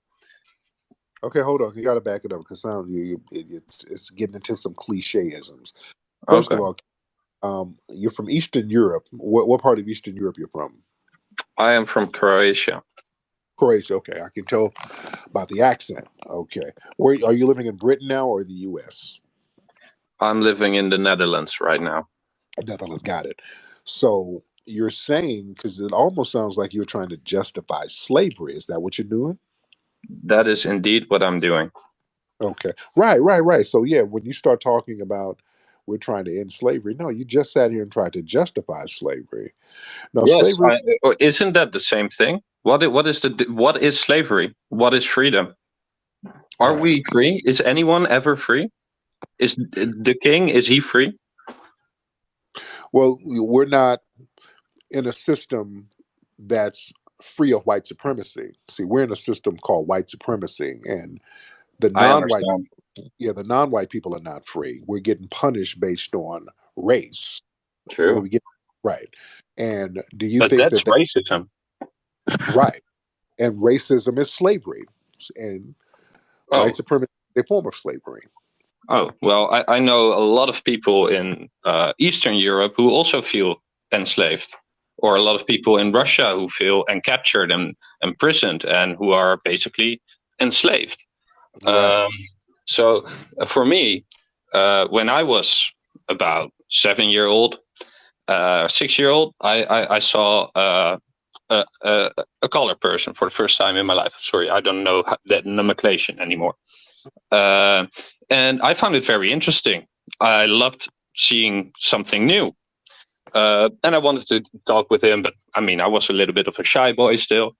Okay, hold on. You got to back it up because it's getting into some clicheisms. First Okay. of all, you're from Eastern Europe. What part of Eastern Europe you're from? I am from Croatia. Croatia. Okay, I can tell by the accent. Okay, where are you living in Britain now or the U.S.? I'm living in the Netherlands right now. Netherlands. Got it. So you're saying, because it almost sounds like you're trying to justify slavery. Is that what you're doing? That is indeed what I'm doing. Okay. Right, right, right. So yeah, when you start talking about we're trying to end slavery, no, you just sat here and tried to justify slavery. No, Yes, slavery, isn't that the same thing? What is slavery? What is freedom? Are right. we free? Is anyone ever free? Is the king, is he free? Well, we're not in a system that's free of white supremacy. See, we're in a system called white supremacy, and the I non-white, understand. yeah, the non-white people are not free. We're getting punished based on race. Where True. we get right. And do you But think that's that racism. right? And racism is slavery, and white Oh, supremacy is a form of slavery. oh. Well, I know a lot of people in Eastern Europe who also feel enslaved, or a lot of people in Russia who feel and captured and imprisoned and who are basically enslaved. Right. Um, So for me, when I was about 7-year-old, 6-year-old, I saw a colored person for the first time in my life. Sorry, I don't know that nomenclature anymore. And I found it very interesting. I loved seeing something new. And I wanted to talk with him, but I mean, I was a little bit of a shy boy still.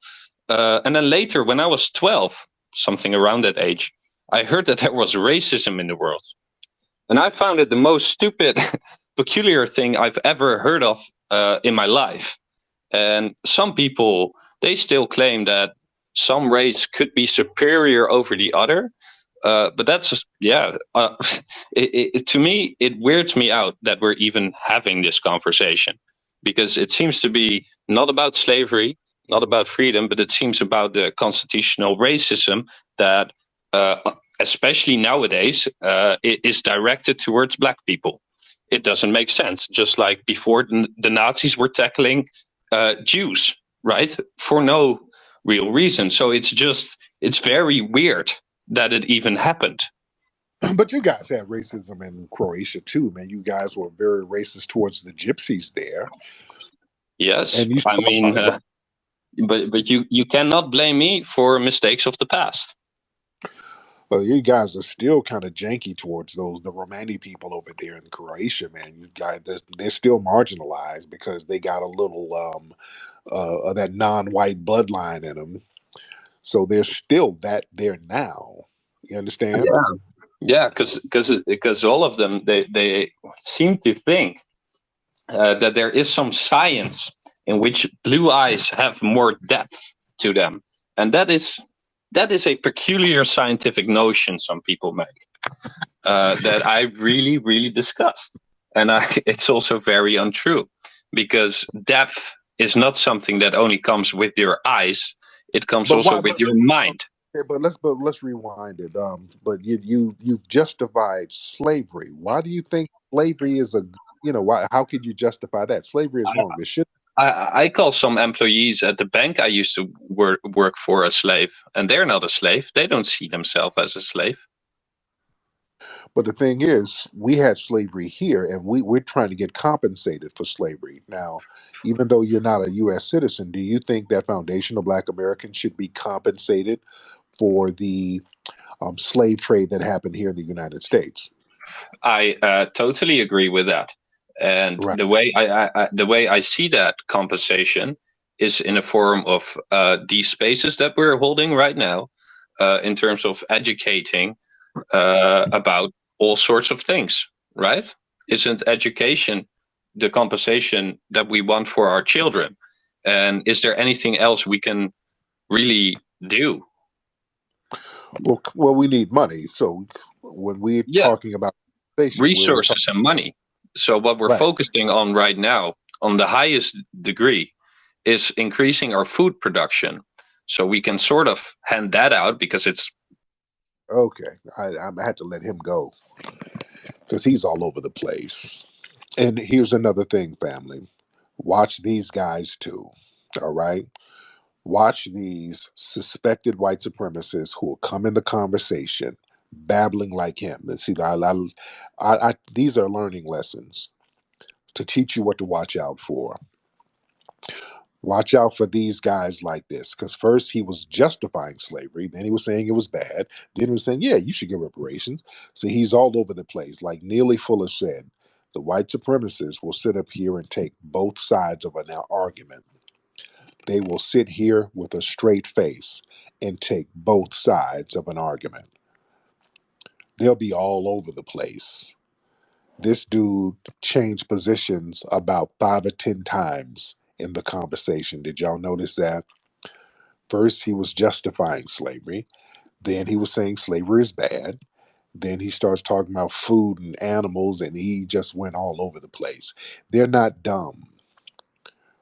And then later, when I was 12, something around that age, I heard that there was racism in the world. And I found it the most stupid, peculiar thing I've ever heard of in my life. And some people, they still claim that some race could be superior over the other. But that's just, to me, it weirds me out that we're even having this conversation, because it seems to be not about slavery, not about freedom, but it seems about the constitutional racism that, especially nowadays, it is directed towards black people. It doesn't make sense. Just like before, the Nazis were tackling Jews, right? For no real reason. So it's very weird that it even happened. But you guys had racism in Croatia too, man. You guys were very racist towards the gypsies there, Yes, and you I still mean, are, right? but you cannot blame me for mistakes of the past. Well, you guys are still kind of janky towards the Romani people over there in Croatia, man. You guys, they're still marginalized because they got a little of that non-white bloodline in them. So there's still that there now. You understand? Yeah, yeah, because all of them, they seem to think that there is some science in which blue eyes have more depth to them, and that is a peculiar scientific notion some people make, that I really, really disgust. And it's also very untrue, because depth is not something that only comes with your eyes, it comes But also why? with your mind. But let's rewind it. But you've justified slavery. Why do you think slavery is a why? How could you justify that? Slavery is wrong. This should. I call some employees at the bank I used to work for a slave, and they're not a slave. They don't see themselves as a slave. But the thing is, we had slavery here, and we're trying to get compensated for slavery. Now, even though you're not a U.S. citizen, do you think that foundational Black Americans should be compensated for the slave trade that happened here in the United States? I totally agree with that. And Right. the way I see that compensation is in the form of these spaces that we're holding right now, in terms of educating about all sorts of things, right? Isn't education the compensation that we want for our children? And is there anything else we can really do? Well, we need money. So when we're Yeah, talking about compensation, we're talking resources and money. So what we're right. focusing on right now, on the highest degree, is increasing our food production. So we can sort of hand that out, because it's Okay, I had to let him go because he's all over the place. And here's another thing, family. Watch these guys too. All right. Watch these suspected white supremacists who will come in the conversation babbling like him. And see, these are learning lessons to teach you what to watch out for. Watch out for these guys like this, because first he was justifying slavery, then he was saying it was bad, then he was saying, yeah, you should get reparations. So he's all over the place. Like Neely Fuller said, the white supremacists will sit up here and take both sides of an argument. They will sit here with a straight face and take both sides of an argument. They'll be all over the place. This dude changed positions about 5 or 10 times in the conversation. Did y'all notice that? First, he was justifying slavery. Then he was saying slavery is bad. Then he starts talking about food and animals, and he just went all over the place. They're not dumb.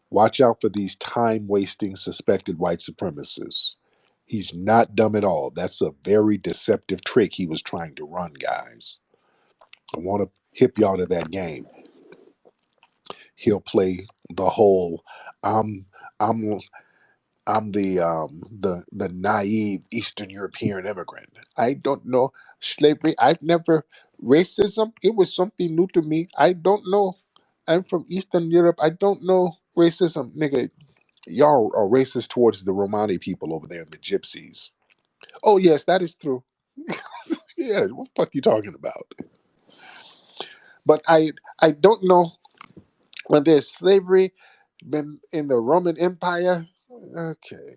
Watch out for these time wasting suspected white supremacists. He's not dumb at all. That's a very deceptive trick he was trying to run, guys. I want to hip y'all to that game. He'll play the whole I'm I'm I'm the naive Eastern European immigrant. I don't know. Slavery, I've never, racism, it was something new to me. I don't know. I'm from Eastern Europe. I don't know racism. Nigga, y'all are racist towards the Romani people over there, the gypsies. Oh, yes, that is true. Yeah, what the fuck you talking about? But I don't know when there's slavery, been in the Roman Empire. Okay.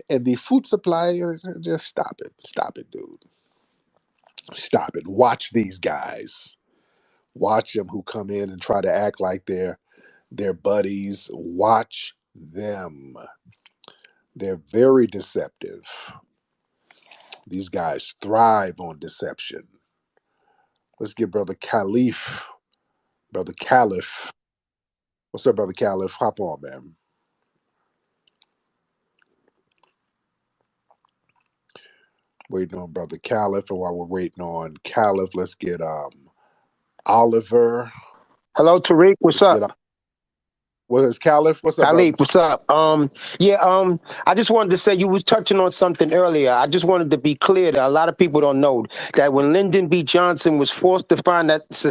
And the food supply, just stop it. Stop it, dude. Stop it. Watch these guys. Watch them who come in and try to act like they're buddies. Watch them. They're very deceptive. These guys thrive on deception. Let's get Brother Caliph. Brother Caliph. What's up, Brother Caliph? Hop on, man. Waiting on Brother Caliph. And while we're waiting on Caliph, let's get Oliver. Hello, Tariq. What's Let's get up? what is Caliph? What's up, brother? Tariq, what's up? Yeah, I just wanted to say you was touching on something earlier. I just wanted to be clear that a lot of people don't know that when Lyndon B. Johnson was forced to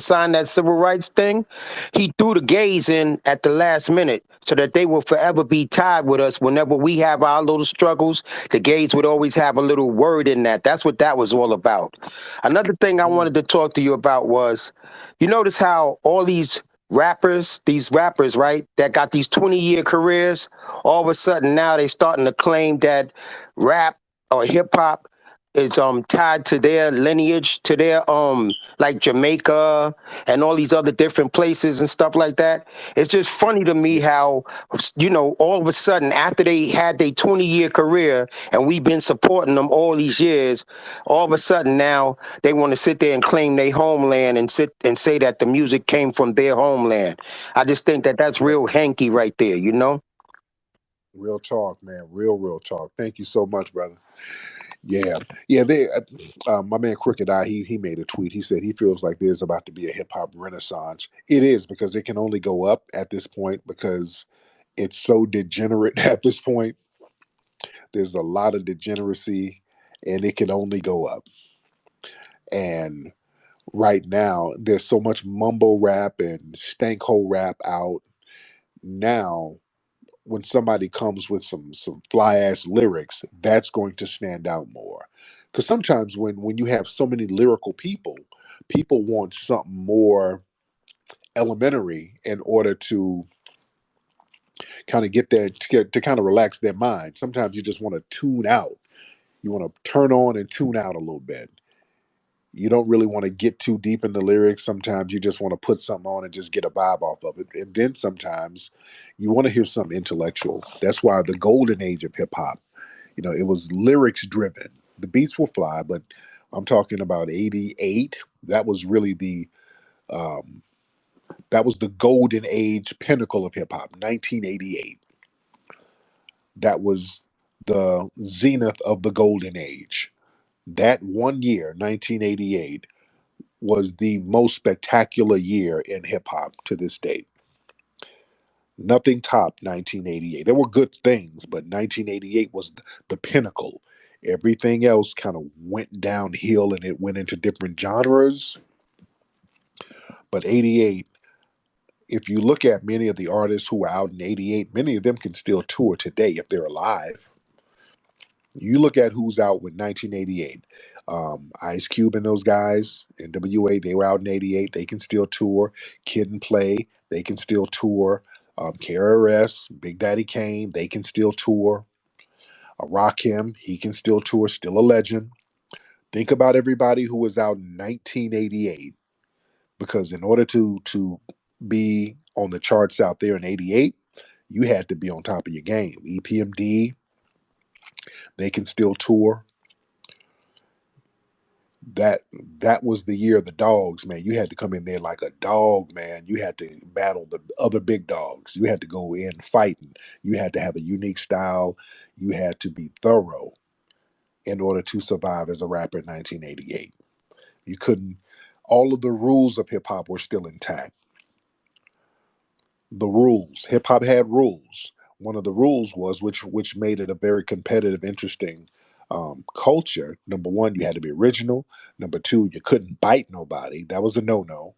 sign that civil rights thing, he threw the gays in at the last minute so that they will forever be tied with us. Whenever we have our little struggles, the gays would always have a little word in that. That's what that was all about. Another thing I Mm, wanted to talk to you about was, you notice how all these rappers, right, that got these 20-year careers, all of a sudden now they starting to claim that rap or hip hop is tied to their lineage, to their like Jamaica and all these other different places and stuff like that. It's just funny to me yeah, how, all of a sudden after they had their 20-year career and we've been supporting them all these years, all of a sudden now they want to sit there and claim their homeland and sit and say that the music came from their homeland. I just think that that's yeah. real hanky right there, you know? Real talk, man. Real talk. Thank you so much, brother. Yeah, yeah. They, my man Crooked Eye, he made a tweet. He said he feels like there's about to be a hip hop renaissance. It is because it can only go up at this point because it's so degenerate at this point. There's a lot of degeneracy, and it can only go up. And right now, there's so much mumble rap and stank hole rap out now. When somebody comes with some fly ass lyrics, that's going to stand out more. Because sometimes when you have so many lyrical people, people want something more elementary in order to kind of get there to kind of relax their mind. Sometimes you just want to tune out. You want to turn on and tune out a little bit. You don't really want to get too deep in the lyrics. Sometimes you just want to put something on and just get a vibe off of it. And then sometimes you want to hear something intellectual. That's why the golden age of hip hop, it was lyrics driven. The beats will fly, but I'm talking about 88. That was really um, the golden age pinnacle of hip hop. 1988. That was the zenith of the golden age. That one year, 1988, was the most spectacular year in hip hop to this date. Nothing topped 1988. There were good things, but 1988 was the pinnacle. Everything else kind of went downhill and it went into different genres. But 88, if you look at many of the artists who were out in 88, many of them can still tour today if they're alive. You look at who's out with 1988. Ice Cube and those guys, NWA, they were out in 88. They can still tour. Kid and Play, they can still tour. KRS, Big Daddy Kane, they can still tour. Rakim, he can still tour, still a legend. Think about everybody who was out in 1988, because in order to be on the charts out there in 88, you had to be on top of your game. EPMD, they can still tour. that that was the year of the dogs, man. You had to come in there like a dog, man. You had to battle the other big dogs. You had to go in fighting. You had to have a unique style. You had to be thorough in order to survive as a rapper in 1988. You couldn't. All of the rules of hip hop were still intact. The rules, hip hop had rules. One of the rules was which made it a very competitive, interesting. culture, number one, you had to be original. Number two, you couldn't bite nobody. That was a no no.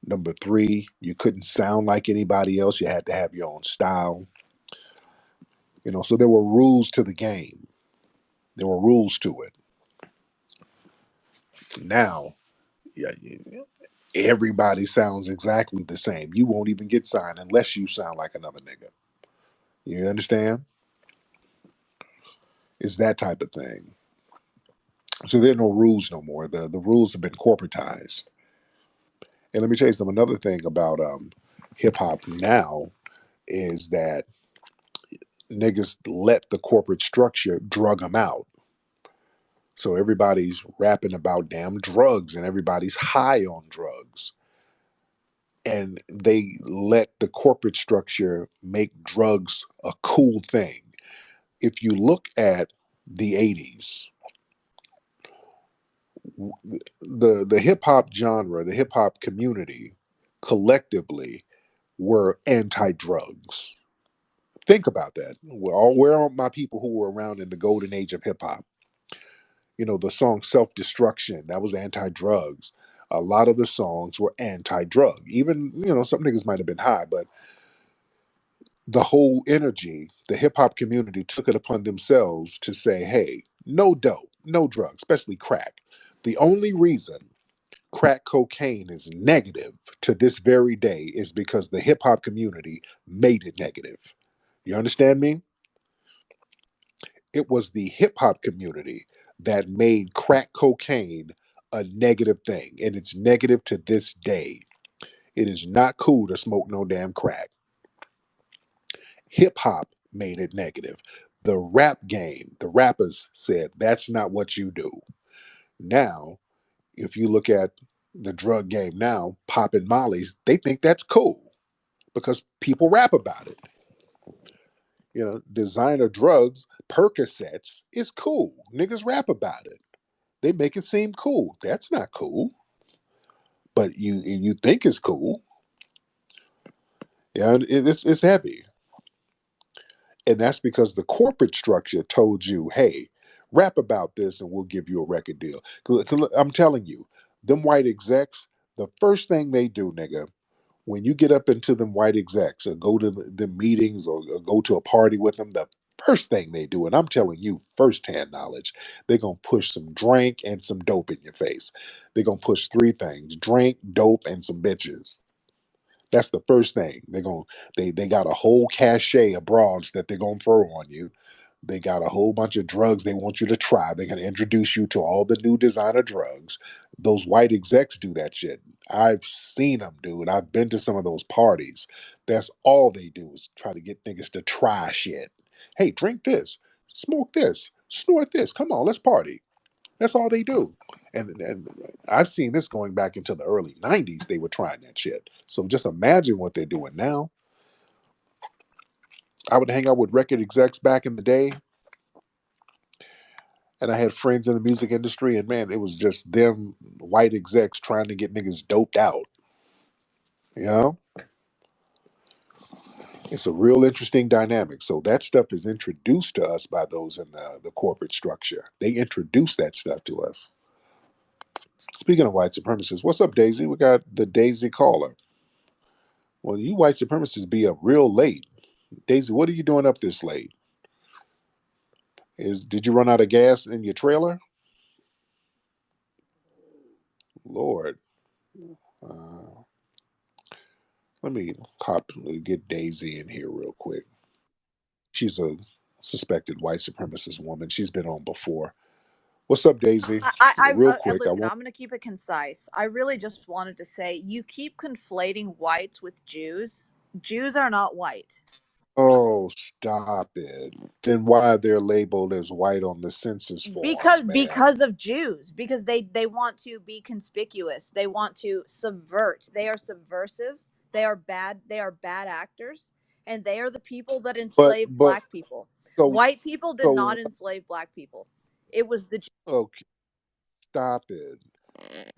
Number three, you couldn't sound like anybody else. You had to have your own style. So there were rules to the game. There were rules to it. Now, yeah, everybody sounds exactly the same. You won't even get signed unless you sound like another nigga. You understand? It's that type of thing. So there are no rules no more. The rules have been corporatized. And let me tell you something. Another thing about hip hop now is that niggas let the corporate structure drug them out. So everybody's rapping about damn drugs and everybody's high on drugs. And they let the corporate structure make drugs a cool thing. If you look at the 80s, the hip hop genre, the hip hop community collectively were anti drugs. Think about that. Where are my people who were around in the golden age of hip hop? The song Self Destruction, that was anti drugs. A lot of the songs were anti drug. Even, some niggas might have been high, but the whole energy, the hip hop community took it upon themselves to say, hey, no dope, no drugs, especially crack. The only reason crack cocaine is negative to this very day is because the hip hop community made it negative. You understand me? It was the hip hop community that made crack cocaine a negative thing, and it's negative to this day. It is not cool to smoke no damn crack. Hip hop made it negative. The rap game, the rappers said that's not what you do. Now, if you look at the drug game now, popping mollies, they think that's cool because people rap about it. Designer drugs, Percocets is cool. Niggas rap about it. They make it seem cool. That's not cool, but you think it's cool. Yeah, it's heavy, and that's because the corporate structure told you, "Hey, rap about this, and we'll give you a record deal." 'Cause I'm telling you, them white execs, the first thing they do, nigga, when you get up into them white execs or go to the meetings or go to a party with them, the first thing they do, and I'm telling you firsthand knowledge, they're gonna push some drink and some dope in your face. They're gonna push three things: drink, dope, and some bitches. That's the first thing. They got a whole cachet of broads that they're gonna throw on you. They got a whole bunch of drugs they want you to try. They're gonna introduce you to all the new designer drugs. Those white execs do that shit. I've seen them do it. I've been to some of those parties. That's all they do is try to get niggas to try shit. Hey, drink this, smoke this, snort this. Come on, let's party. That's all they do. And I've seen this going back into the early 90s. They were trying that shit. So just imagine what they're doing now. I would hang out with record execs back in the day, and I had friends in the music industry, and man, it was just them white execs trying to get niggas doped out. You know, it's a real interesting dynamic. So that stuff is introduced to us by those in the corporate structure. They introduce that stuff to us. Speaking of white supremacists, what's up, Daisy? We got the Daisy caller. Well, you white supremacists be up real late. Daisy, what are you doing up this late? Did you run out of gas in your trailer? Lord. Uh, Let me get Daisy in here real quick. She's a suspected white supremacist woman. She's been on before. What's up, Daisy? Real quick, I Listen, want. I'm going to keep it concise. I really just wanted to say you keep conflating whites with Jews. Jews are not white. Oh, stop it. Then why they're labeled as white on the census because forms, ma'am? because of Jews, because they want to be conspicuous. They want to subvert. They are subversive. They are bad actors, and they are the people that enslaved But black people. so White people did so not enslave black people. It was the okay, stop it.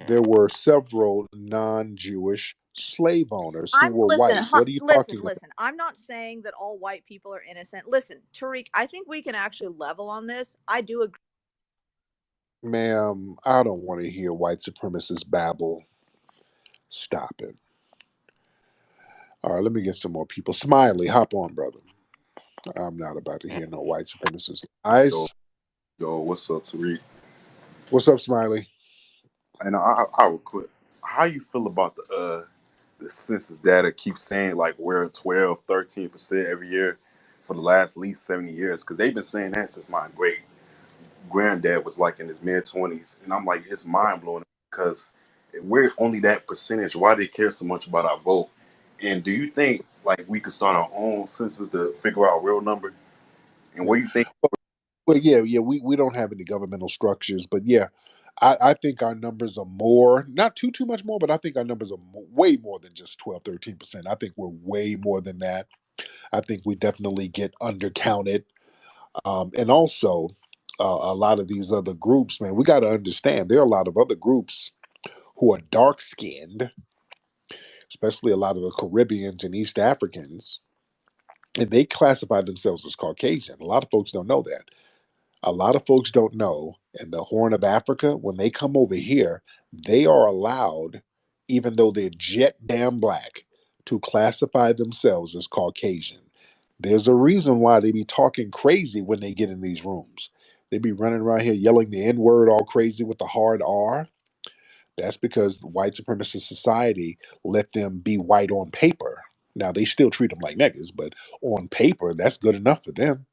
There were several non-Jewish slave owners who I'm were listen, white. What are you listen, talking about? listen. I'm not saying that all white people are innocent. Listen, Tariq, I think we can actually level on this. I do agree. Ma'am, I don't want to hear white supremacists babble. Stop it. All right, let me get some more people. Smiley, hop on, brother. I'm not about to hear no white supremacist Yo, lies. yo, what's up, Tariq? What's up, Smiley? And I would quit. How you feel about the census data keeps saying like we're 12, 13% every year for the last at least 70 years? Because they've been saying that since my great granddad was like in his mid 20s, and I'm like, it's mind blowing because if we're only that percentage, why do they care so much about our vote? And do you think like we could start our own census to figure out real number? And Yeah. what do you think? Well, yeah, we don't have any governmental structures, but yeah, I think our numbers are more, not too much more, but I think our numbers are way more than just 12, 13%. I think we're way more than that. I think we definitely get undercounted. And also, a lot of these other groups, man, we got to understand there are a lot of other groups who are dark skinned, especially a lot of the Caribbeans and East Africans, and they classify themselves as Caucasian. A lot of folks don't know that. A lot of folks don't know in the Horn of Africa, when they come over here, they are allowed, even though they're jet damn black, to classify themselves as Caucasian. There's a reason why they be talking crazy when they get in these rooms. They be running around here yelling the N word all crazy with the hard R. That's because the white supremacist society let them be white on paper. Now, they still treat them like niggas, but on paper, that's good enough for them.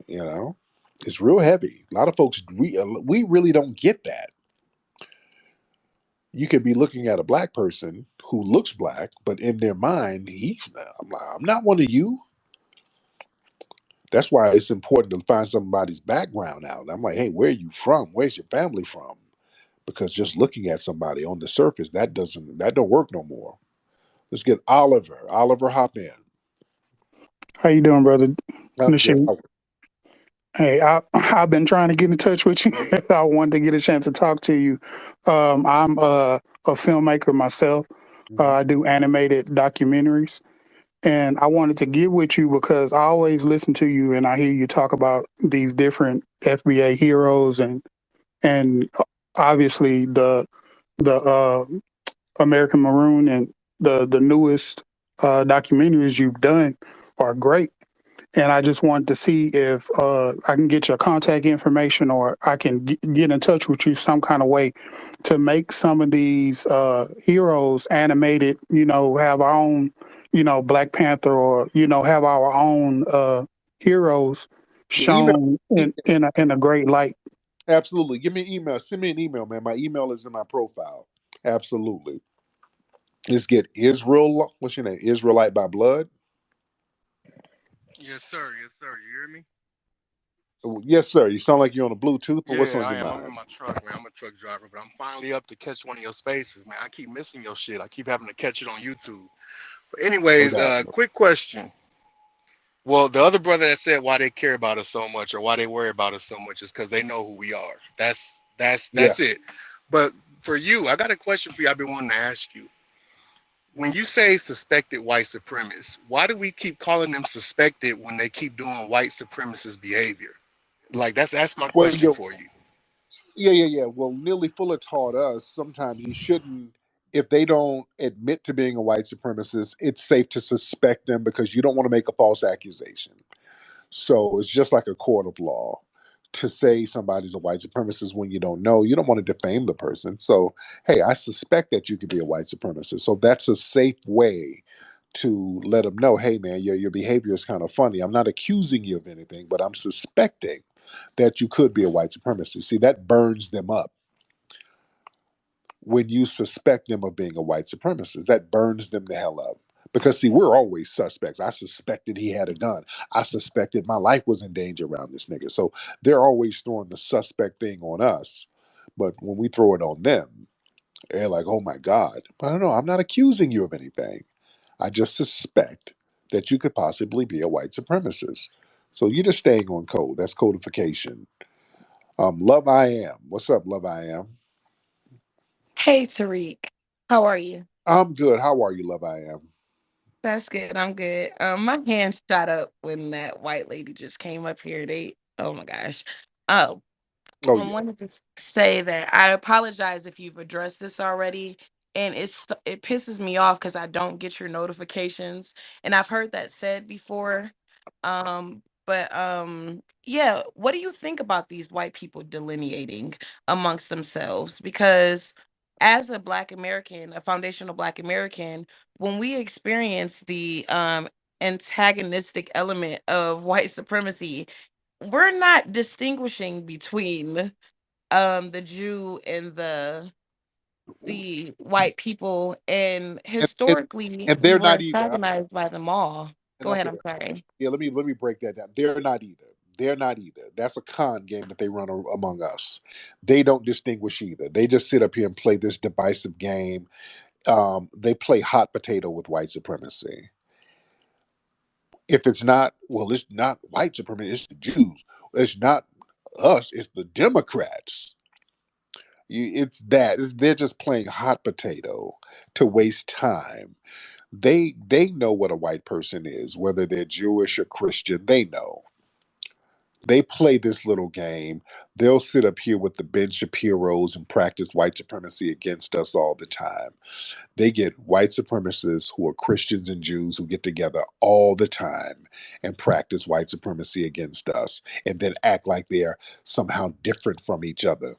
You know, it's real heavy. A lot of folks, we really don't get that. You could be looking at a black person who looks black, but in their mind, I'm not one of you. That's why it's important to find somebody's background out. I'm like, hey, where are you from? Where's your family from? Because just looking at somebody on the surface, that don't work no more. Let's get Oliver. Oliver, hop in. How you doing, brother I'm good. Nasheed? Hey, I've been trying to get in touch with you. I wanted to get a chance to talk to you. I'm a filmmaker myself. Mhm. I do animated documentaries, and I wanted to get with you because I always listen to you and I hear you talk about these different FBA heroes and obviously the American Maroon and the newest documentaries you've done are great. And I just wanted to see if I can get your contact information or I can get in touch with you some kind of way to make some of these heroes animated, have our own, Black Panther or, have our own heroes Yeah, email. shown in a great light. Absolutely. Give me an email. Send me an email, man. My email is in my profile. Absolutely. Let's get Israel. What's your name? Israelite by blood. Yes, sir. Yes, sir. You hear me? Yes, sir. You sound like you're on a Bluetooth, but what's Yeah, on I your am. I'm in mind? my truck, man. I'm a truck driver, but I'm finally up to catch one of your spaces, man. I keep missing your shit. I keep having to catch it on YouTube. But No anyways, doubt. quick question. Well, the other brother that said why they care about us so much or why they worry about us so much is because they know who we are. Yeah. That's it. But for you, I got a question for you. I've been wanting to ask you. When you say suspected white supremacists, why do we keep calling them suspected when they keep doing white supremacist behavior? Like that's my Well, question for you. yeah. Well, Neely Fuller taught us sometimes you shouldn't, if they don't admit to being a white supremacist, it's safe to suspect them because you don't want to make a false accusation. So it's just like a court of law. To say somebody's a white supremacist when you don't know, you don't want to defame the person. So, hey, I suspect that you could be a white supremacist. So that's a safe way to let them know, hey, man, your behavior is kind of funny. I'm not accusing you of anything, but I'm suspecting that you could be a white supremacist. See, that burns them up when you suspect them of being a white supremacist. That burns them the hell up. Because see, we're always suspects. I suspected he had a gun. I suspected my life was in danger around this nigga. So they're always throwing the suspect thing on us. But when we throw it on them, they're like, oh my God. I don't know. I'm not accusing you of anything. I just suspect that you could possibly be a white supremacist. So you're just staying on code. That's codification. Love I am. What's up, Love I am? Hey Tariq, how are you? I'm good. How are you, love? I am. That's good. I'm good. My hand shot up when that white lady just came up here. Oh my gosh. Oh, Oh I yeah. wanted to say that I apologize if you've addressed this already, and it pisses me off because I don't get your notifications, and I've heard that said before. But yeah, what do you think about these white people delineating amongst themselves? Because as a Black American, a foundational Black American, when we experience the antagonistic element of white supremacy, we're not distinguishing between the Jew and the white people, and And, and historically and we they're were not either. antagonized by them all. And Go ahead, okay, I'm sorry. yeah. Let me break that down. They're not either. They're not either. That's a con game that they run among us. They don't distinguish either. They just sit up here and play this divisive game. They play hot potato with white supremacy. If it's not, well, it's not white supremacy. It's the Jews. It's not us. It's the Democrats. It's that. They're just playing hot potato to waste time. They know what a white person is, whether they're Jewish or Christian. They know. They play this little game. They'll sit up here with the Ben Shapiro's and practice white supremacy against us all the time. They get white supremacists who are Christians and Jews who get together all the time and practice white supremacy against us and then act like they're somehow different from each other.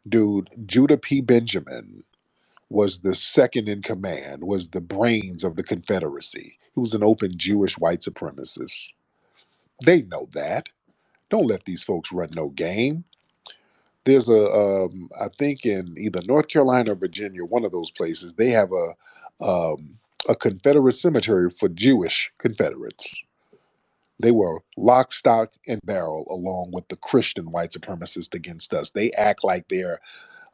Dude, Judah P. Benjamin was the second in command, was the brains of the Confederacy. He was an open Jewish white supremacist. They know that. Don't let these folks run no game. There's I think in either North Carolina or Virginia, one of those places, they have a Confederate cemetery for Jewish Confederates. They were lock, stock, and barrel along with the Christian white supremacists against us. They act like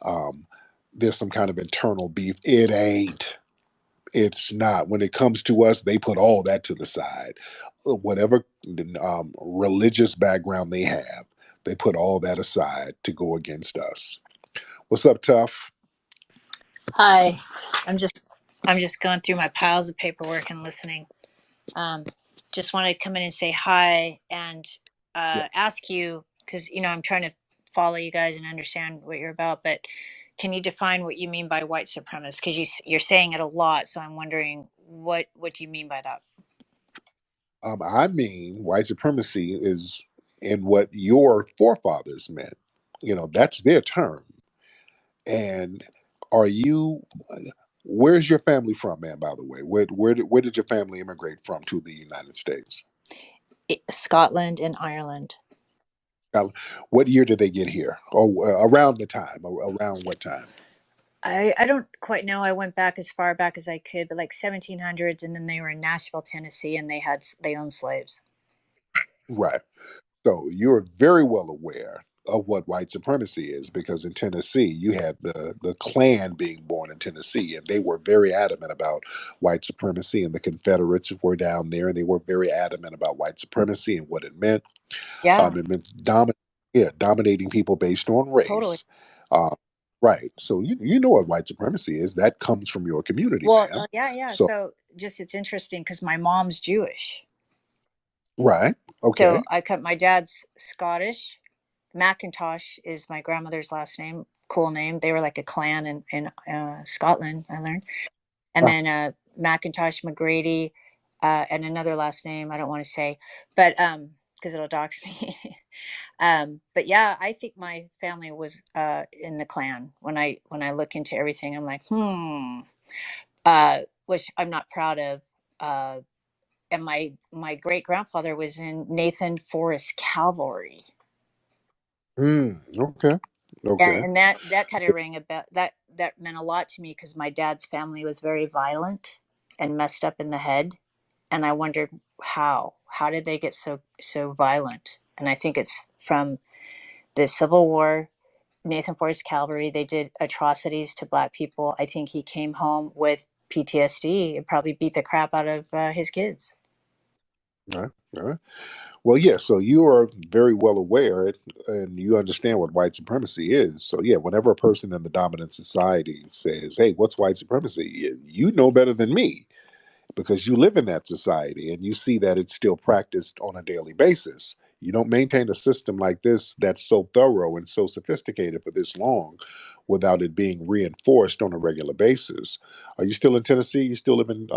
um, there's some kind of internal beef. It ain't. It's not. When it comes to us, they put all that to the side. Whatever religious background they have, they put all that aside to go against us. What's up, Tough? Hi, I'm just I'm just going through my piles of paperwork and listening. Um, just wanted to come in and say hi and Yeah. ask you because I'm trying to follow you guys and understand what you're about. But can you define what you mean by white supremacist? Because you're saying it a lot, so I'm wondering what do you mean by that? I mean, white supremacy is in what your forefathers meant. That's their term. And are you? Where's your family from, man? By the way, where did your family immigrate from to the United States? Scotland and Ireland. Now, what year did they get here? Oh, around the time. Around what time? I don't quite know. I went back as far back as I could, but like 1700s, and then they were in Nashville, Tennessee, and they owned slaves. Right. So you're very well aware of what white supremacy is because in Tennessee you had the Klan being born in Tennessee, and they were very adamant about white supremacy, and the Confederates were down there, and they were very adamant about white supremacy and what it meant. Yeah, It meant dominating people based on totally. race. Um, right. So you know what white supremacy is. That comes from your community, Well, ma'am. yeah, yeah. So So just it's interesting because my mom's Jewish. right. So Okay. I cut my dad's Scottish. McIntosh is my grandmother's last name. Cool name. They were like a clan in Scotland, I learned. And Uh, then McIntosh McGrady, and another last name I don't want to say, but because it'll dox me. But yeah, I think my family was in the clan. When I look into everything, I'm like, which I'm not proud of. Uh, and my great grandfather was in Nathan Forrest Cavalry, okay. Okay. and that kind of rang about that meant a lot to me because my dad's family was very violent and messed up in the head, and I wondered how did they get so violent, and I think it's from the Civil War. Nathan Forrest Cavalry, they did atrocities to black people. I think he came home with PTSD and probably beat the crap out of his kids. Right. All right. Well, yeah. So you are very well aware, and you understand what white supremacy is. So yeah, whenever a person in the dominant society says, "Hey, what's white supremacy?" You know better than me because you live in that society and you see that it's still practiced on a daily basis. You don't maintain a system like this that's so thorough and so sophisticated for this long without it being reinforced on a regular basis. Are you still in Tennessee? You still live in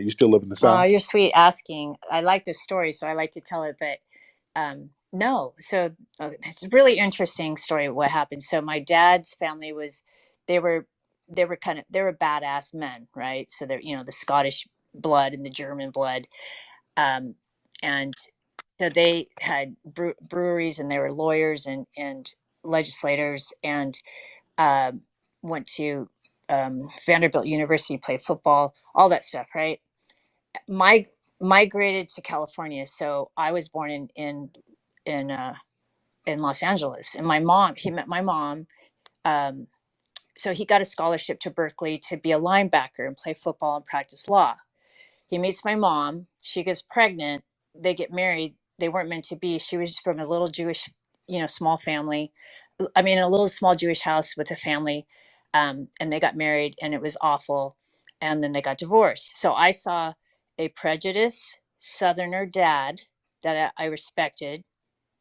you still live in the Oh, South? you're sweet asking. I like this story, so I like to tell it, but no. So it's a really interesting story of what happened. So my dad's family was, they were, they were badass men, right? So they're, you know, the Scottish blood and the German blood, um, and so they had breweries, and they were lawyers and legislators, and um, went to Vanderbilt University, played football, all that stuff, right? My migrated to California, so I was born in in Los Angeles, and my mom, he met my mom. Um, so he got a scholarship to Berkeley to be a linebacker and play football and practice law. He meets my mom. She gets pregnant. They get married. They weren't meant to be. She was from a little Jewish, you know, small family. I mean, a little small Jewish house with a family. And they got married, and it was awful. And then they got divorced. So I saw a prejudiced Southerner dad that I respected.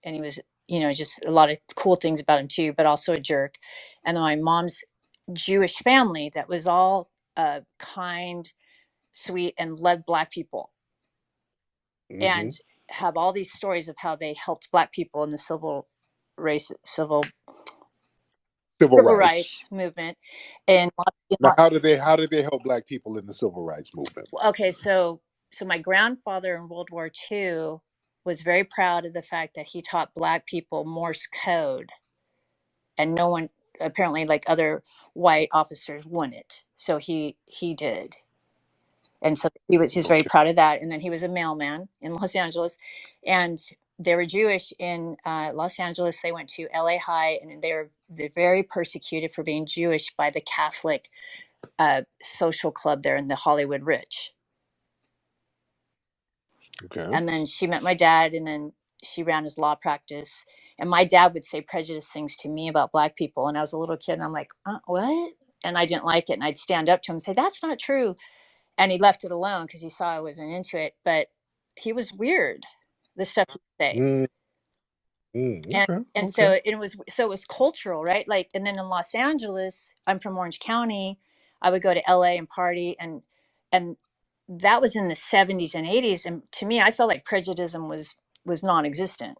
And he was, you know, just a lot of cool things about him too, but also a jerk. And then my mom's Jewish family that was all kind, sweet, and led Black people, Hmm. and have all these stories of how they helped Black people in the Civil civil rights. rights movement. And Now, how did they help Black people in the civil rights movement? okay, so my grandfather in World War II was very proud of the fact that he taught Black people Morse code, and no one, apparently, like other white officers, wouldn't. So he did. And so he's very Okay. proud of that. And then he was a mailman in Los Angeles, and they were Jewish in Los Angeles. They went to LA High, and they're very persecuted for being Jewish by the Catholic social club there in the Hollywood Rich. Okay. And then she met my dad, and then she ran his law practice. And my dad would say prejudiced things to me about Black people, and I was a little kid, and I'm like, what? And I didn't like it, and I'd stand up to him and say, that's not true. And he left it alone because he saw I wasn't into it. But he was weird, the stuff he'd say. Mm, and okay. and Okay. so it was cultural, right? Like, and then in Los Angeles, I'm from Orange County, I would go to LA and party, and that was in the 70s and 80s, and to me, I felt like prejudice was non-existent.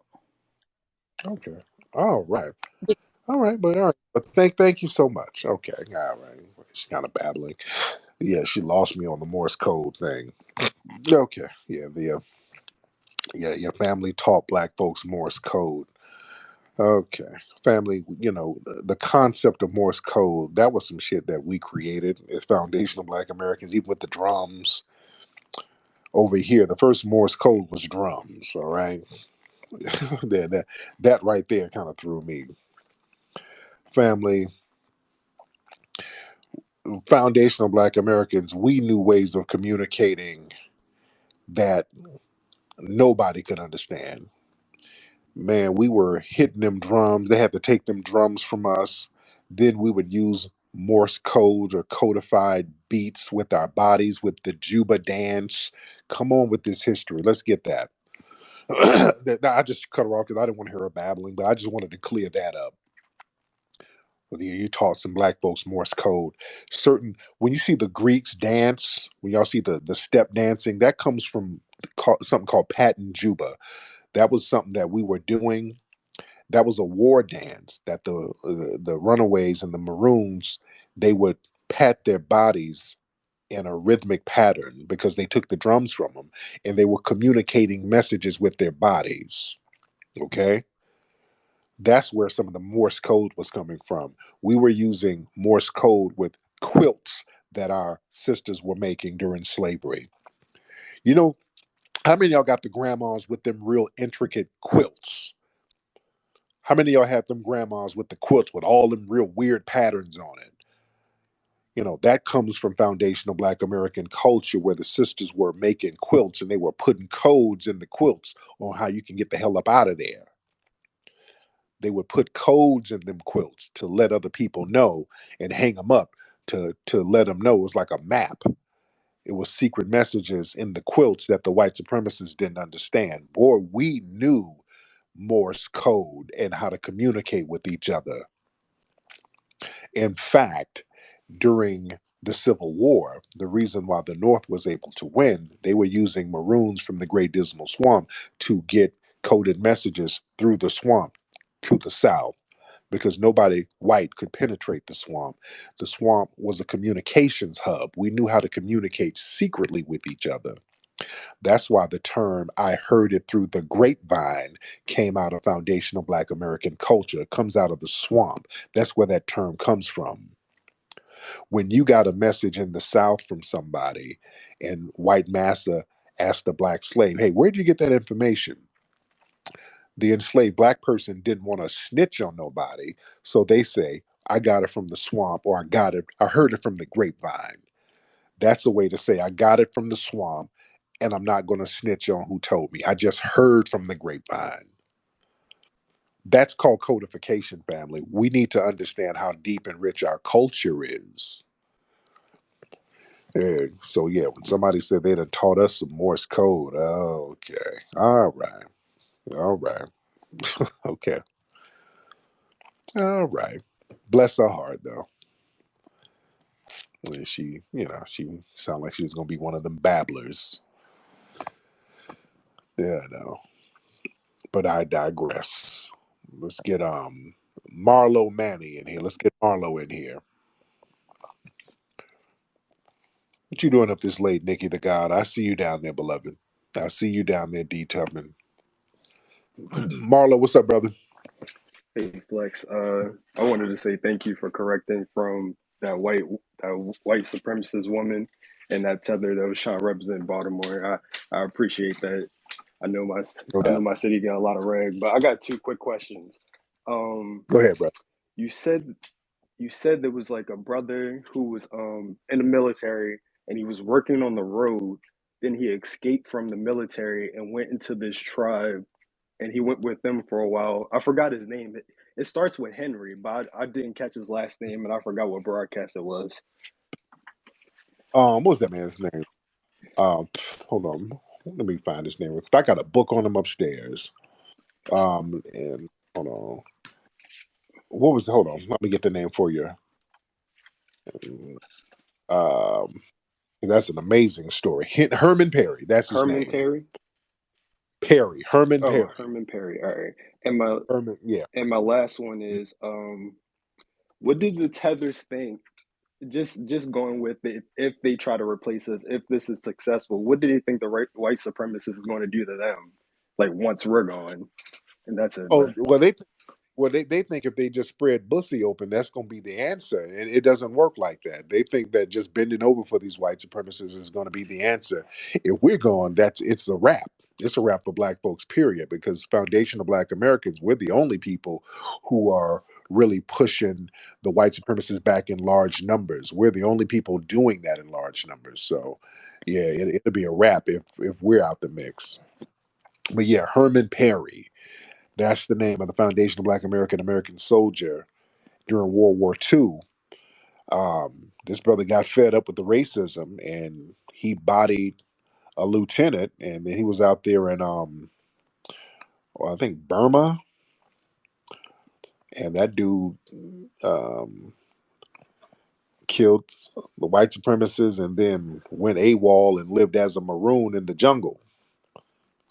Okay. All right. All right. But all right. But thank you so much. Okay. All right. She's kind of babbling. Yeah, she lost me on the Morse code thing. Okay. Yeah. Yeah, your family taught Black folks Morse code. Okay. Family, the concept of Morse code, that was some shit that we created as foundational Black Americans, even with the drums over here. The first Morse code was drums, all right? that right there kind of threw me. Family, foundational Black Americans, we knew ways of communicating that nobody could understand. Man, we were hitting them drums. They had to take them drums from us. Then we would use Morse code or codified beats with our bodies with the Juba dance. Come on with this history. Let's get that. I just cut her off because I didn't want to hear her babbling, but I just wanted to clear that up. Whether you taught some Black folks Morse code, certain when you see the Greeks dance, when y'all see the step dancing, that comes from something called patent Juba. That was something that we were doing. That was a war dance that the runaways and the maroons, they would pat their bodies in a rhythmic pattern because they took the drums from them and they were communicating messages with their bodies. Okay, that's where some of the Morse code was coming from. We were using Morse code with quilts that our sisters were making during slavery. You know, how many of y'all got the grandmas with them real intricate quilts? How many of y'all had them grandmas with the quilts with all them real weird patterns on it? That comes from foundational Black American culture where the sisters were making quilts and they were putting codes in the quilts on how you can get the hell up out of there. They would put codes in them quilts to let other people know and hang them up to let them know. It was like a map. It was secret messages in the quilts that the white supremacists didn't understand. Boy, we knew Morse code and how to communicate with each other. In fact, during the Civil War, the reason why the North was able to win, they were using Maroons from the Great Dismal Swamp to get coded messages through the swamp to the South because nobody white could penetrate the swamp. The swamp was a communications hub. We knew how to communicate secretly with each other. That's why the term "I heard it through the grapevine" came out of foundational Black American culture. It comes out of the swamp. That's where that term comes from. When you got a message in the South from somebody and white massa asked the black slave, "Hey, where'd you get that information?" The enslaved black person didn't want to snitch on nobody. So they say, "I got it from the swamp," or I heard it from the grapevine. That's a way to say, I got it from the swamp and I'm not going to snitch on who told me. I just heard from the grapevine. That's called codification, family. We need to understand how deep and rich our culture is. So yeah, when somebody said they done taught us some Morse code, oh, okay, all right, okay, all right. Bless her heart though. And she sounded like she was gonna be one of them babblers. Yeah, no. But I digress. Let's get Marlo Manny in here. Let's get Marlo in here. What you doing up this late, Nikki the God? I see you down there, beloved. I see you down there, D Tubman. Marlo, what's up, brother? Hey Flex, I wanted to say thank you for correcting from that white supremacist woman and that tether that was trying to represent Baltimore. I appreciate that. I know my No I know doubt. my city got a lot of rag, but I got two quick questions. Um, Go ahead, brother. you said you said there was like a brother who was in the military and he was working on the road. Then he escaped from the military and went into this tribe and he went with them for a while. I forgot his name. It starts with Henry, but I didn't catch his last name, and I forgot what broadcast it was. What was that man's name? Hold on. Let me find his name. I got a book on him upstairs. And hold on. Hold on. Let me get the name for you. Um, that's an amazing story. Herman Perry. That's his Herman name. Terry. Perry. Herman Oh, Perry. Herman Perry. All right. And my Herman. Yeah. and my last one is what did the tethers think? Just going with it, if they try to replace us, if this is successful, what do they think the white supremacists is going to do to them? Like once we're gone, and that's it, Oh bro. well, they think if they just spread Bussy open, that's going to be the answer. And it doesn't work like that. They think that just bending over for these white supremacists is going to be the answer. If we're gone, it's a wrap. It's a wrap for Black folks, period. Because foundational Black Americans, we're the only people who are really pushing the white supremacists back in large numbers. We're the only people doing that in large numbers. So, yeah, it'll be a wrap if we're out the mix. But yeah, Herman Perry. That's the name of the foundational Black American soldier during World War II. This brother got fed up with the racism and he bodied a lieutenant, and then he was out there in I think Burma, and that dude um, killed the white supremacists and then went AWOL and lived as a maroon in the jungle.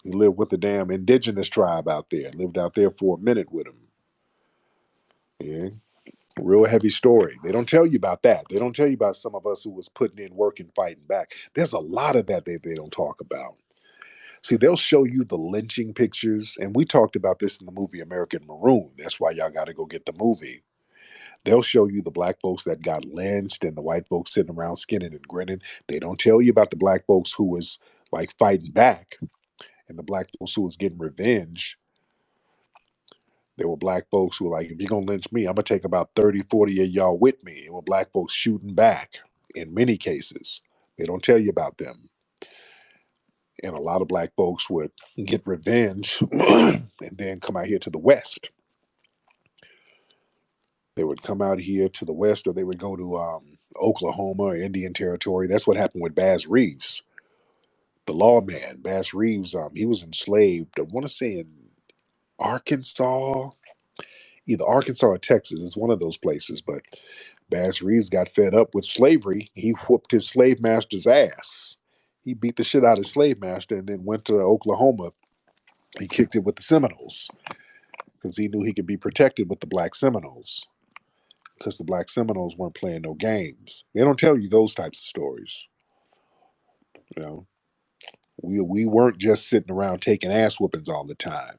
He lived with the damn indigenous tribe out there. Lived out there for a minute with him. Yeah. Real heavy story. They don't tell you about that. They don't tell you about some of us who was putting in work and fighting back. There's a lot of that they don't talk about. See, they'll show you the lynching pictures, and we talked about this in the movie American Maroon. That's why y'all got to go get the movie. They'll show you the black folks that got lynched and the white folks sitting around skinning and grinning. They don't tell you about the black folks who was like fighting back and the black folks who was getting revenge. There were black folks who were like, if you're going to lynch me, I'm going to take about 30, 40 of y'all with me. There were black folks shooting back in many cases. They don't tell you about them. And a lot of black folks would get revenge and then come out here to the West. They would come out here to the West, or they would go to Oklahoma or Indian Territory. That's what happened with Bass Reeves, the lawman. Bass Reeves, he was enslaved, I want to say in Arkansas, either Arkansas or Texas. It's one of those places. But Bass Reeves got fed up with slavery. He whooped his slave master's ass. He beat the shit out of his slave master and then went to Oklahoma. He kicked it with the Seminoles because he knew he could be protected with the black Seminoles because the black Seminoles weren't playing no games. They don't tell you those types of stories. You know, we weren't just sitting around taking ass whoopings all the time.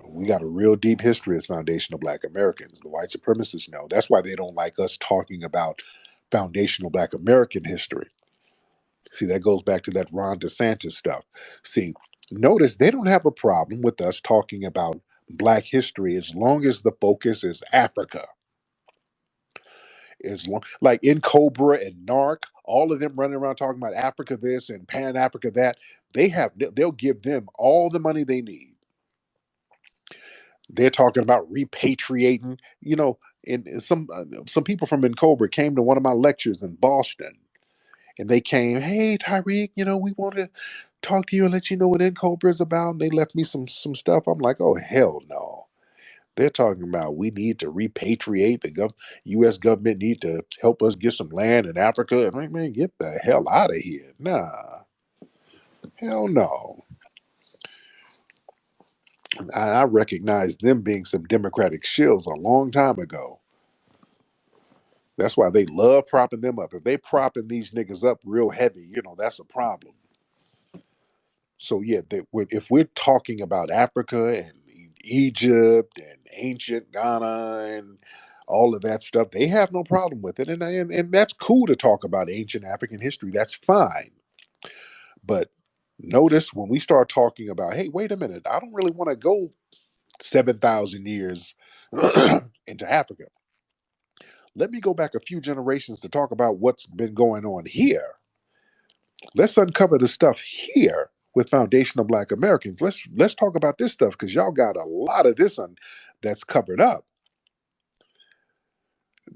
We got a real deep history as foundational black Americans. The white supremacists know. That's why they don't like us talking about foundational black American history. See, that goes back to that Ron DeSantis stuff. See, notice they don't have a problem with us talking about black history as long as the focus is Africa. As long, like in Cobra and Narc, all of them running around talking about Africa this and Pan Africa that, they'll give them all the money they need. They're talking about repatriating, and some people from Cobra came to one of my lectures in Boston, and they came, hey Tariq, we want to talk to you and let you know what Cobra is about. And they left me some stuff. I'm like, oh hell no. They're talking about we need to repatriate U.S. government need to help us get some land in Africa. And I'm like, man, get the hell out of here. Nah, hell no. I recognize them being some Democratic shills a long time ago. That's why they love propping them up. If they propping these niggas up real heavy, that's a problem. So yeah, if we're talking about Africa and Egypt and ancient Ghana and all of that stuff, they have no problem with it, and that's cool to talk about ancient African history. That's fine. But notice when we start talking about, hey, wait a minute, I don't really want to go 7,000 years into Africa. Let me go back a few generations to talk about what's been going on here. Let's uncover the stuff here with foundational black Americans. Let's talk about this stuff because y'all got a lot of this that's covered up.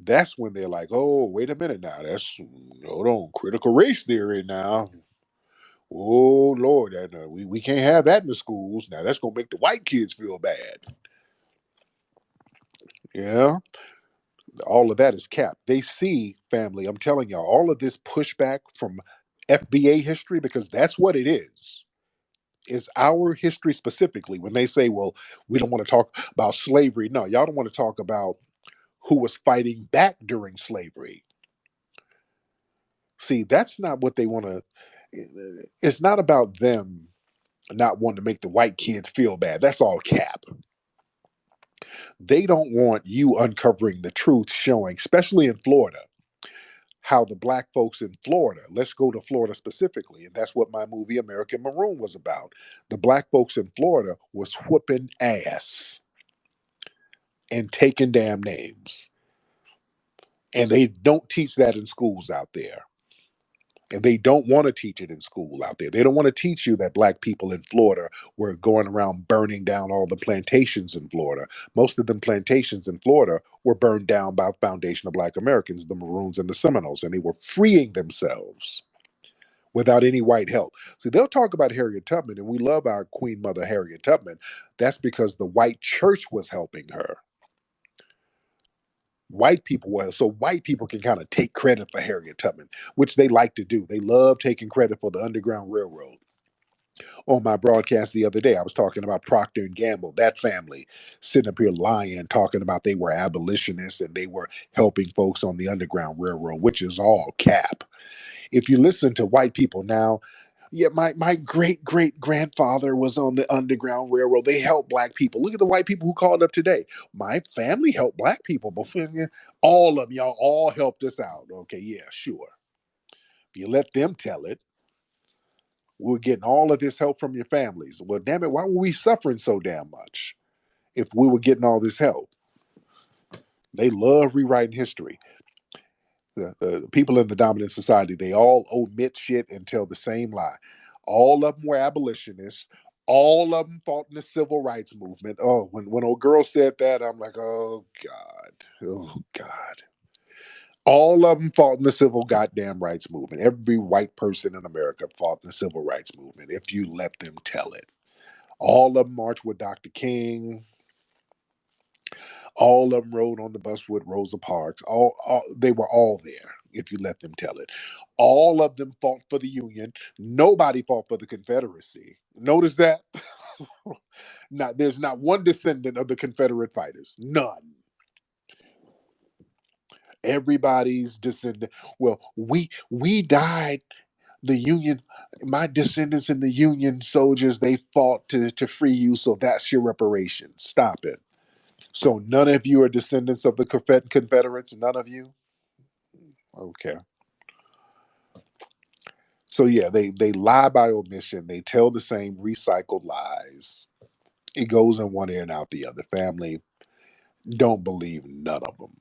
That's when they're like, oh, wait a minute now. That's hold on, critical race theory now. Oh Lord, we can't have that in the schools. Now that's gonna make the white kids feel bad. Yeah. All of that is capped. They see, family, I'm telling y'all, all of this pushback from FBA history, because that's what it is our history specifically. When they say, well, we don't want to talk about slavery. No, y'all don't want to talk about who was fighting back during slavery. See, that's not what they want to, it's not about them not wanting to make the white kids feel bad. That's all cap. They don't want you uncovering the truth, showing, especially in Florida, how the black folks in Florida, let's go to Florida specifically, and that's what my movie American Maroon was about. The black folks in Florida was whooping ass and taking damn names. And they don't teach that in schools out there. And they don't want to teach it in school out there. They don't want to teach you that black people in Florida were going around burning down all the plantations in Florida. Most of them plantations in Florida were burned down by foundational black Americans, the Maroons and the Seminoles, and they were freeing themselves without any white help. See, they'll talk about Harriet Tubman, and we love our Queen Mother Harriet Tubman. That's because the white church was helping her. White people were, so white people can kind of take credit for Harriet Tubman, which they like to do. They love taking credit for the Underground Railroad. On my broadcast the other day, I was talking about Procter and Gamble, that family, sitting up here lying, talking about they were abolitionists and they were helping folks on the Underground Railroad, which is all cap. If you listen to white people now, yeah, my great great grandfather was on the Underground Railroad. They helped black people. Look at the white people who called up today. My family helped black people before. Yeah, all of y'all all helped us out. Okay, yeah, sure. If you let them tell it, we're getting all of this help from your families. Well, damn it, why were we suffering so damn much? if we were getting all this help. They love rewriting history. The people in the dominant society, they all omit shit and tell the same lie. All of them were abolitionists. All of them fought in the civil rights movement. Oh, when old girl said that, I'm like, oh God, oh God. All of them fought in the civil goddamn rights movement. Every white person in America fought in the civil rights movement. If you let them tell it, all of them marched with Dr. King. All of them rode on the bus with Rosa Parks. All they were all there. If you let them tell it, all of them fought for the Union. Nobody fought for the Confederacy. Notice that. Not there's not one descendant of the Confederate fighters. None. Everybody's descendant. Well, we died. The Union, my descendants in the Union soldiers, they fought to free you. So that's your reparations. Stop it. So none of you are descendants of the Confederates. None of you. Okay. So yeah, they lie by omission. They tell the same recycled lies. It goes in one ear and out the other. Family don't believe none of them.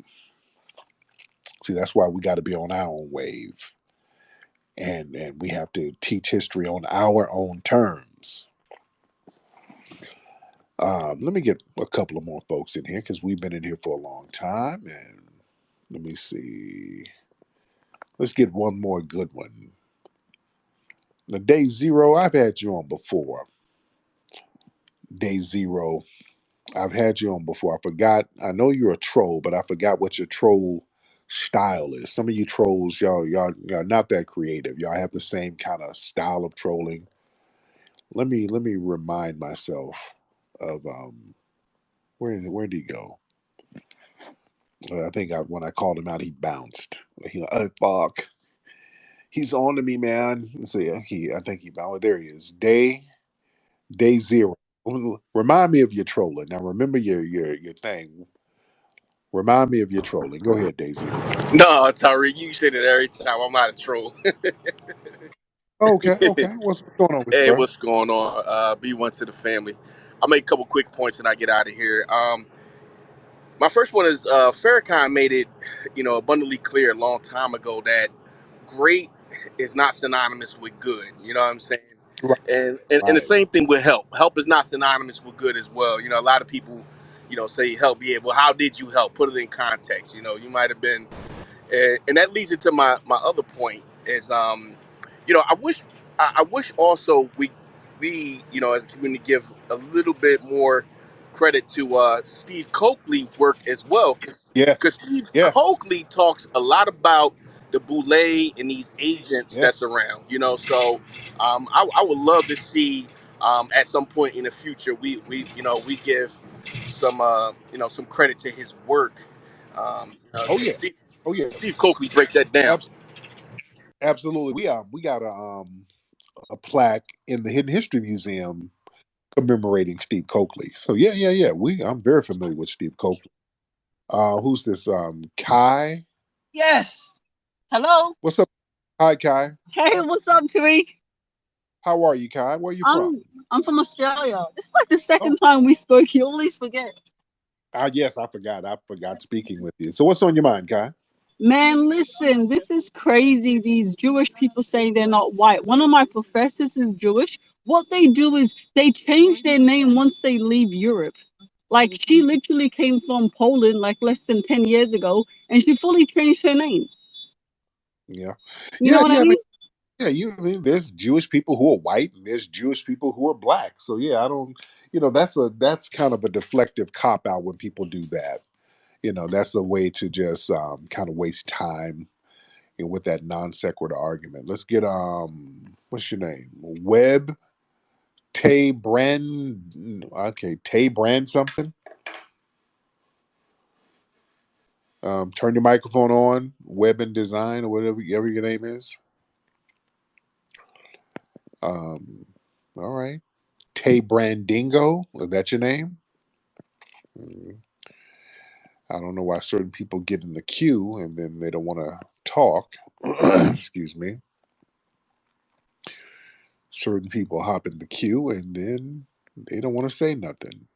See, that's why we got to be on our own wave, and we have to teach history on our own terms. Let me get a couple of more folks in here because we've been in here for a long time, and let me see. Let's get one more good one. Now, Day Zero, I've had you on before. Day Zero, I've had you on before. I forgot. I know you're a troll, but I forgot what your troll style is. Some of you trolls, y'all not that creative. Y'all have the same kind of style of trolling. Let me remind myself of where did he go? I think when I called him out, he bounced. He like, oh fuck, he's on to me, man. So yeah, I think he bounced. There he is. Day Zero. Remind me of your trolling. Now remember your thing. Remind me of your trolling. Go ahead, Day Zero. No, Tariq, you say that every time. I'm not a troll. Okay, okay. What's going on with you, Hey, bro? what's going on? Be one to the family. I'll make a couple quick points and I get out of here. My first one is Farrakhan made it, abundantly clear a long time ago that great is not synonymous with good. You know what I'm saying? Right, And the right. same thing with help. Help is not synonymous with good as well. A lot of people, say help. Yeah, well, how did you help? Put it in context. You might have been. And that leads into my other point is I wish also we as a community give a little bit more credit to Steve Coakley work as well, because Yes, Steve yes, Coakley talks a lot about the boule and these agents yes. that's around, so I would love to see at some point in the future we give some credit to his work. Oh yeah, Steve, oh yeah. Steve Coakley break that down. Abs- Absolutely. We got a plaque in the Hidden History Museum commemorating Steve Coakley. So yeah, yeah, yeah. I'm very familiar with Steve Coakley. Who's this? Kai. Yes. Hello. What's up? Hi, Kai. Hey, what's up, Tariq? How are you, Kai? Where are you from? I'm from Australia. This is like the Oh, second time we spoke. You always forget. yes, I forgot. I forgot speaking with you. So what's on your mind, Kai? Man, listen, this is crazy. These Jewish people saying they're not white. One of my professors is Jewish. What they do is they change their name once they leave Europe. Like she literally came from Poland like less than 10 years ago and she fully changed her name. Yeah, You know yeah, what I yeah. I mean, mean? yeah. I mean, there's Jewish people who are white, and there's Jewish people who are black. So yeah, I don't. That's kind of a deflective cop out when people do that. That's a way to just kind of waste time with that non sequitur argument. Let's get what's your name? Web Tay Brand. Okay, Tay Brand something. Turn your microphone on. Web and Design or whatever your name is. Um, all right. Tay Brandingo. Is that your name? Mm, I don't know why certain people get in the queue and then they don't want to talk. Excuse me. Certain people hop in the queue and then they don't want to say nothing.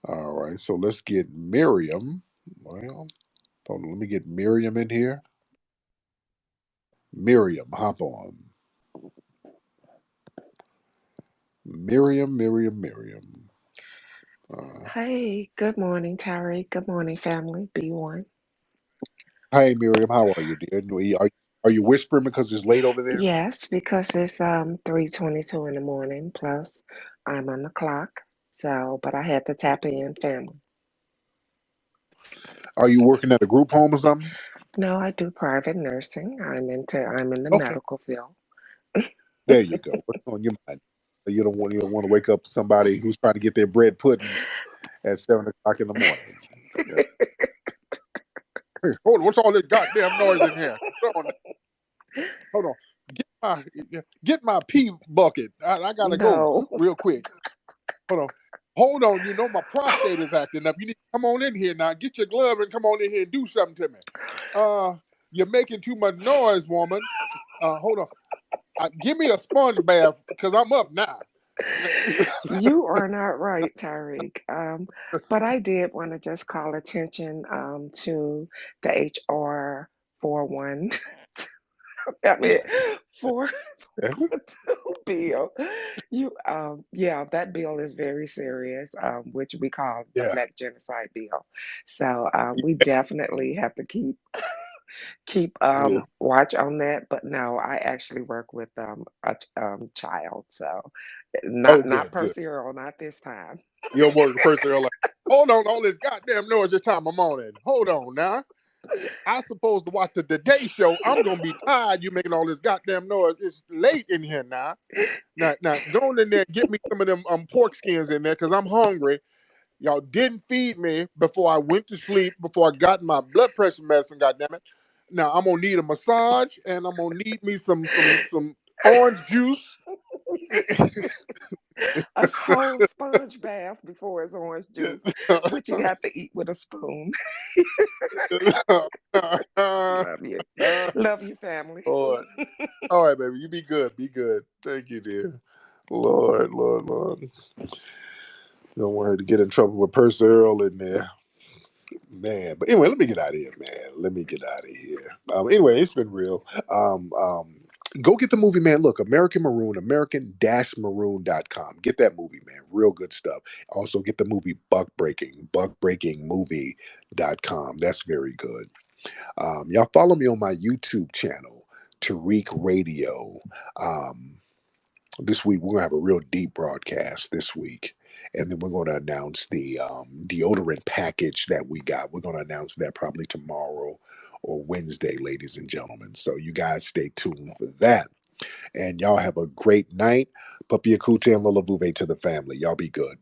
All right, so let's get Miriam. Well, hold on, let me get Miriam in here. Miriam, hop on. Miriam. Uh, Hey, good morning, Tariq. Good morning, family. B1. Hi, Miriam. How are you, dear? Are you whispering because it's late over there? Yes, because it's 3:22 in the morning, plus I'm on the clock. So, but I had to tap in, family. Are you working at a group home or something? No, I do private nursing. I'm in the Okay, medical field. there you go. What's on your mind? You don't want to wake up somebody who's trying to get their bread pudding at 7 o'clock in the morning. Yeah. Hey, hold on, what's all this goddamn noise in here? Hold on. Get my pee bucket. I gotta go No, real quick. Hold on. Hold on. You know my prostate is acting up. You need to come on in here now. Get your glove and come on in here and do something to me. Uh, you're making too much noise, woman. Hold on. Give me a sponge bath because I'm up now. you are not right, Tariq. But I did want to just call attention to the HR 41. I mean, Yes. four two bill. Yeah, that bill is very serious, which we call the Yeah. Black Genocide Bill. So we definitely have to keep Yeah. watch on that. But no, I actually work with child, so Oh, not good, good. Percy not this time. You're working person. You're like, hold on, all this goddamn noise this time I'm on it. Hold on now. I supposed to watch the Today Show. I'm gonna be tired. You making all this goddamn noise. It's late in here now. Now, go on in there. And get me some of them pork skins in there because I'm hungry. Y'all didn't feed me before I went to sleep. Before I got my blood pressure medicine. Goddamn it! Now I'm gonna need a massage and I'm gonna need me some orange juice. A whole sponge bath before it's orange juice, which you got to eat with a spoon. Love you, love you, family. Lord. All right, baby. You be good. Be good. Thank you, dear. Lord. Don't want her to get in trouble with Percy Earl in there. Man. But anyway, let me get out of here, man. Let me get out of here. Anyway, it's been real. Go get the movie, man. Look, American Maroon, American-Maroon.com. Get that movie, man. Real good stuff. Also, get the movie Buckbreaking, That's very good. Y'all follow me on my YouTube channel, Tariq Radio. Um, this week we're gonna have a real deep broadcast this week, and then we're gonna announce the deodorant package that we got. We're gonna announce that probably tomorrow or Wednesday, ladies and gentlemen. So you guys stay tuned for that, and y'all have a great night. Papi Akute and Lola Vuve to the family. Y'all be good.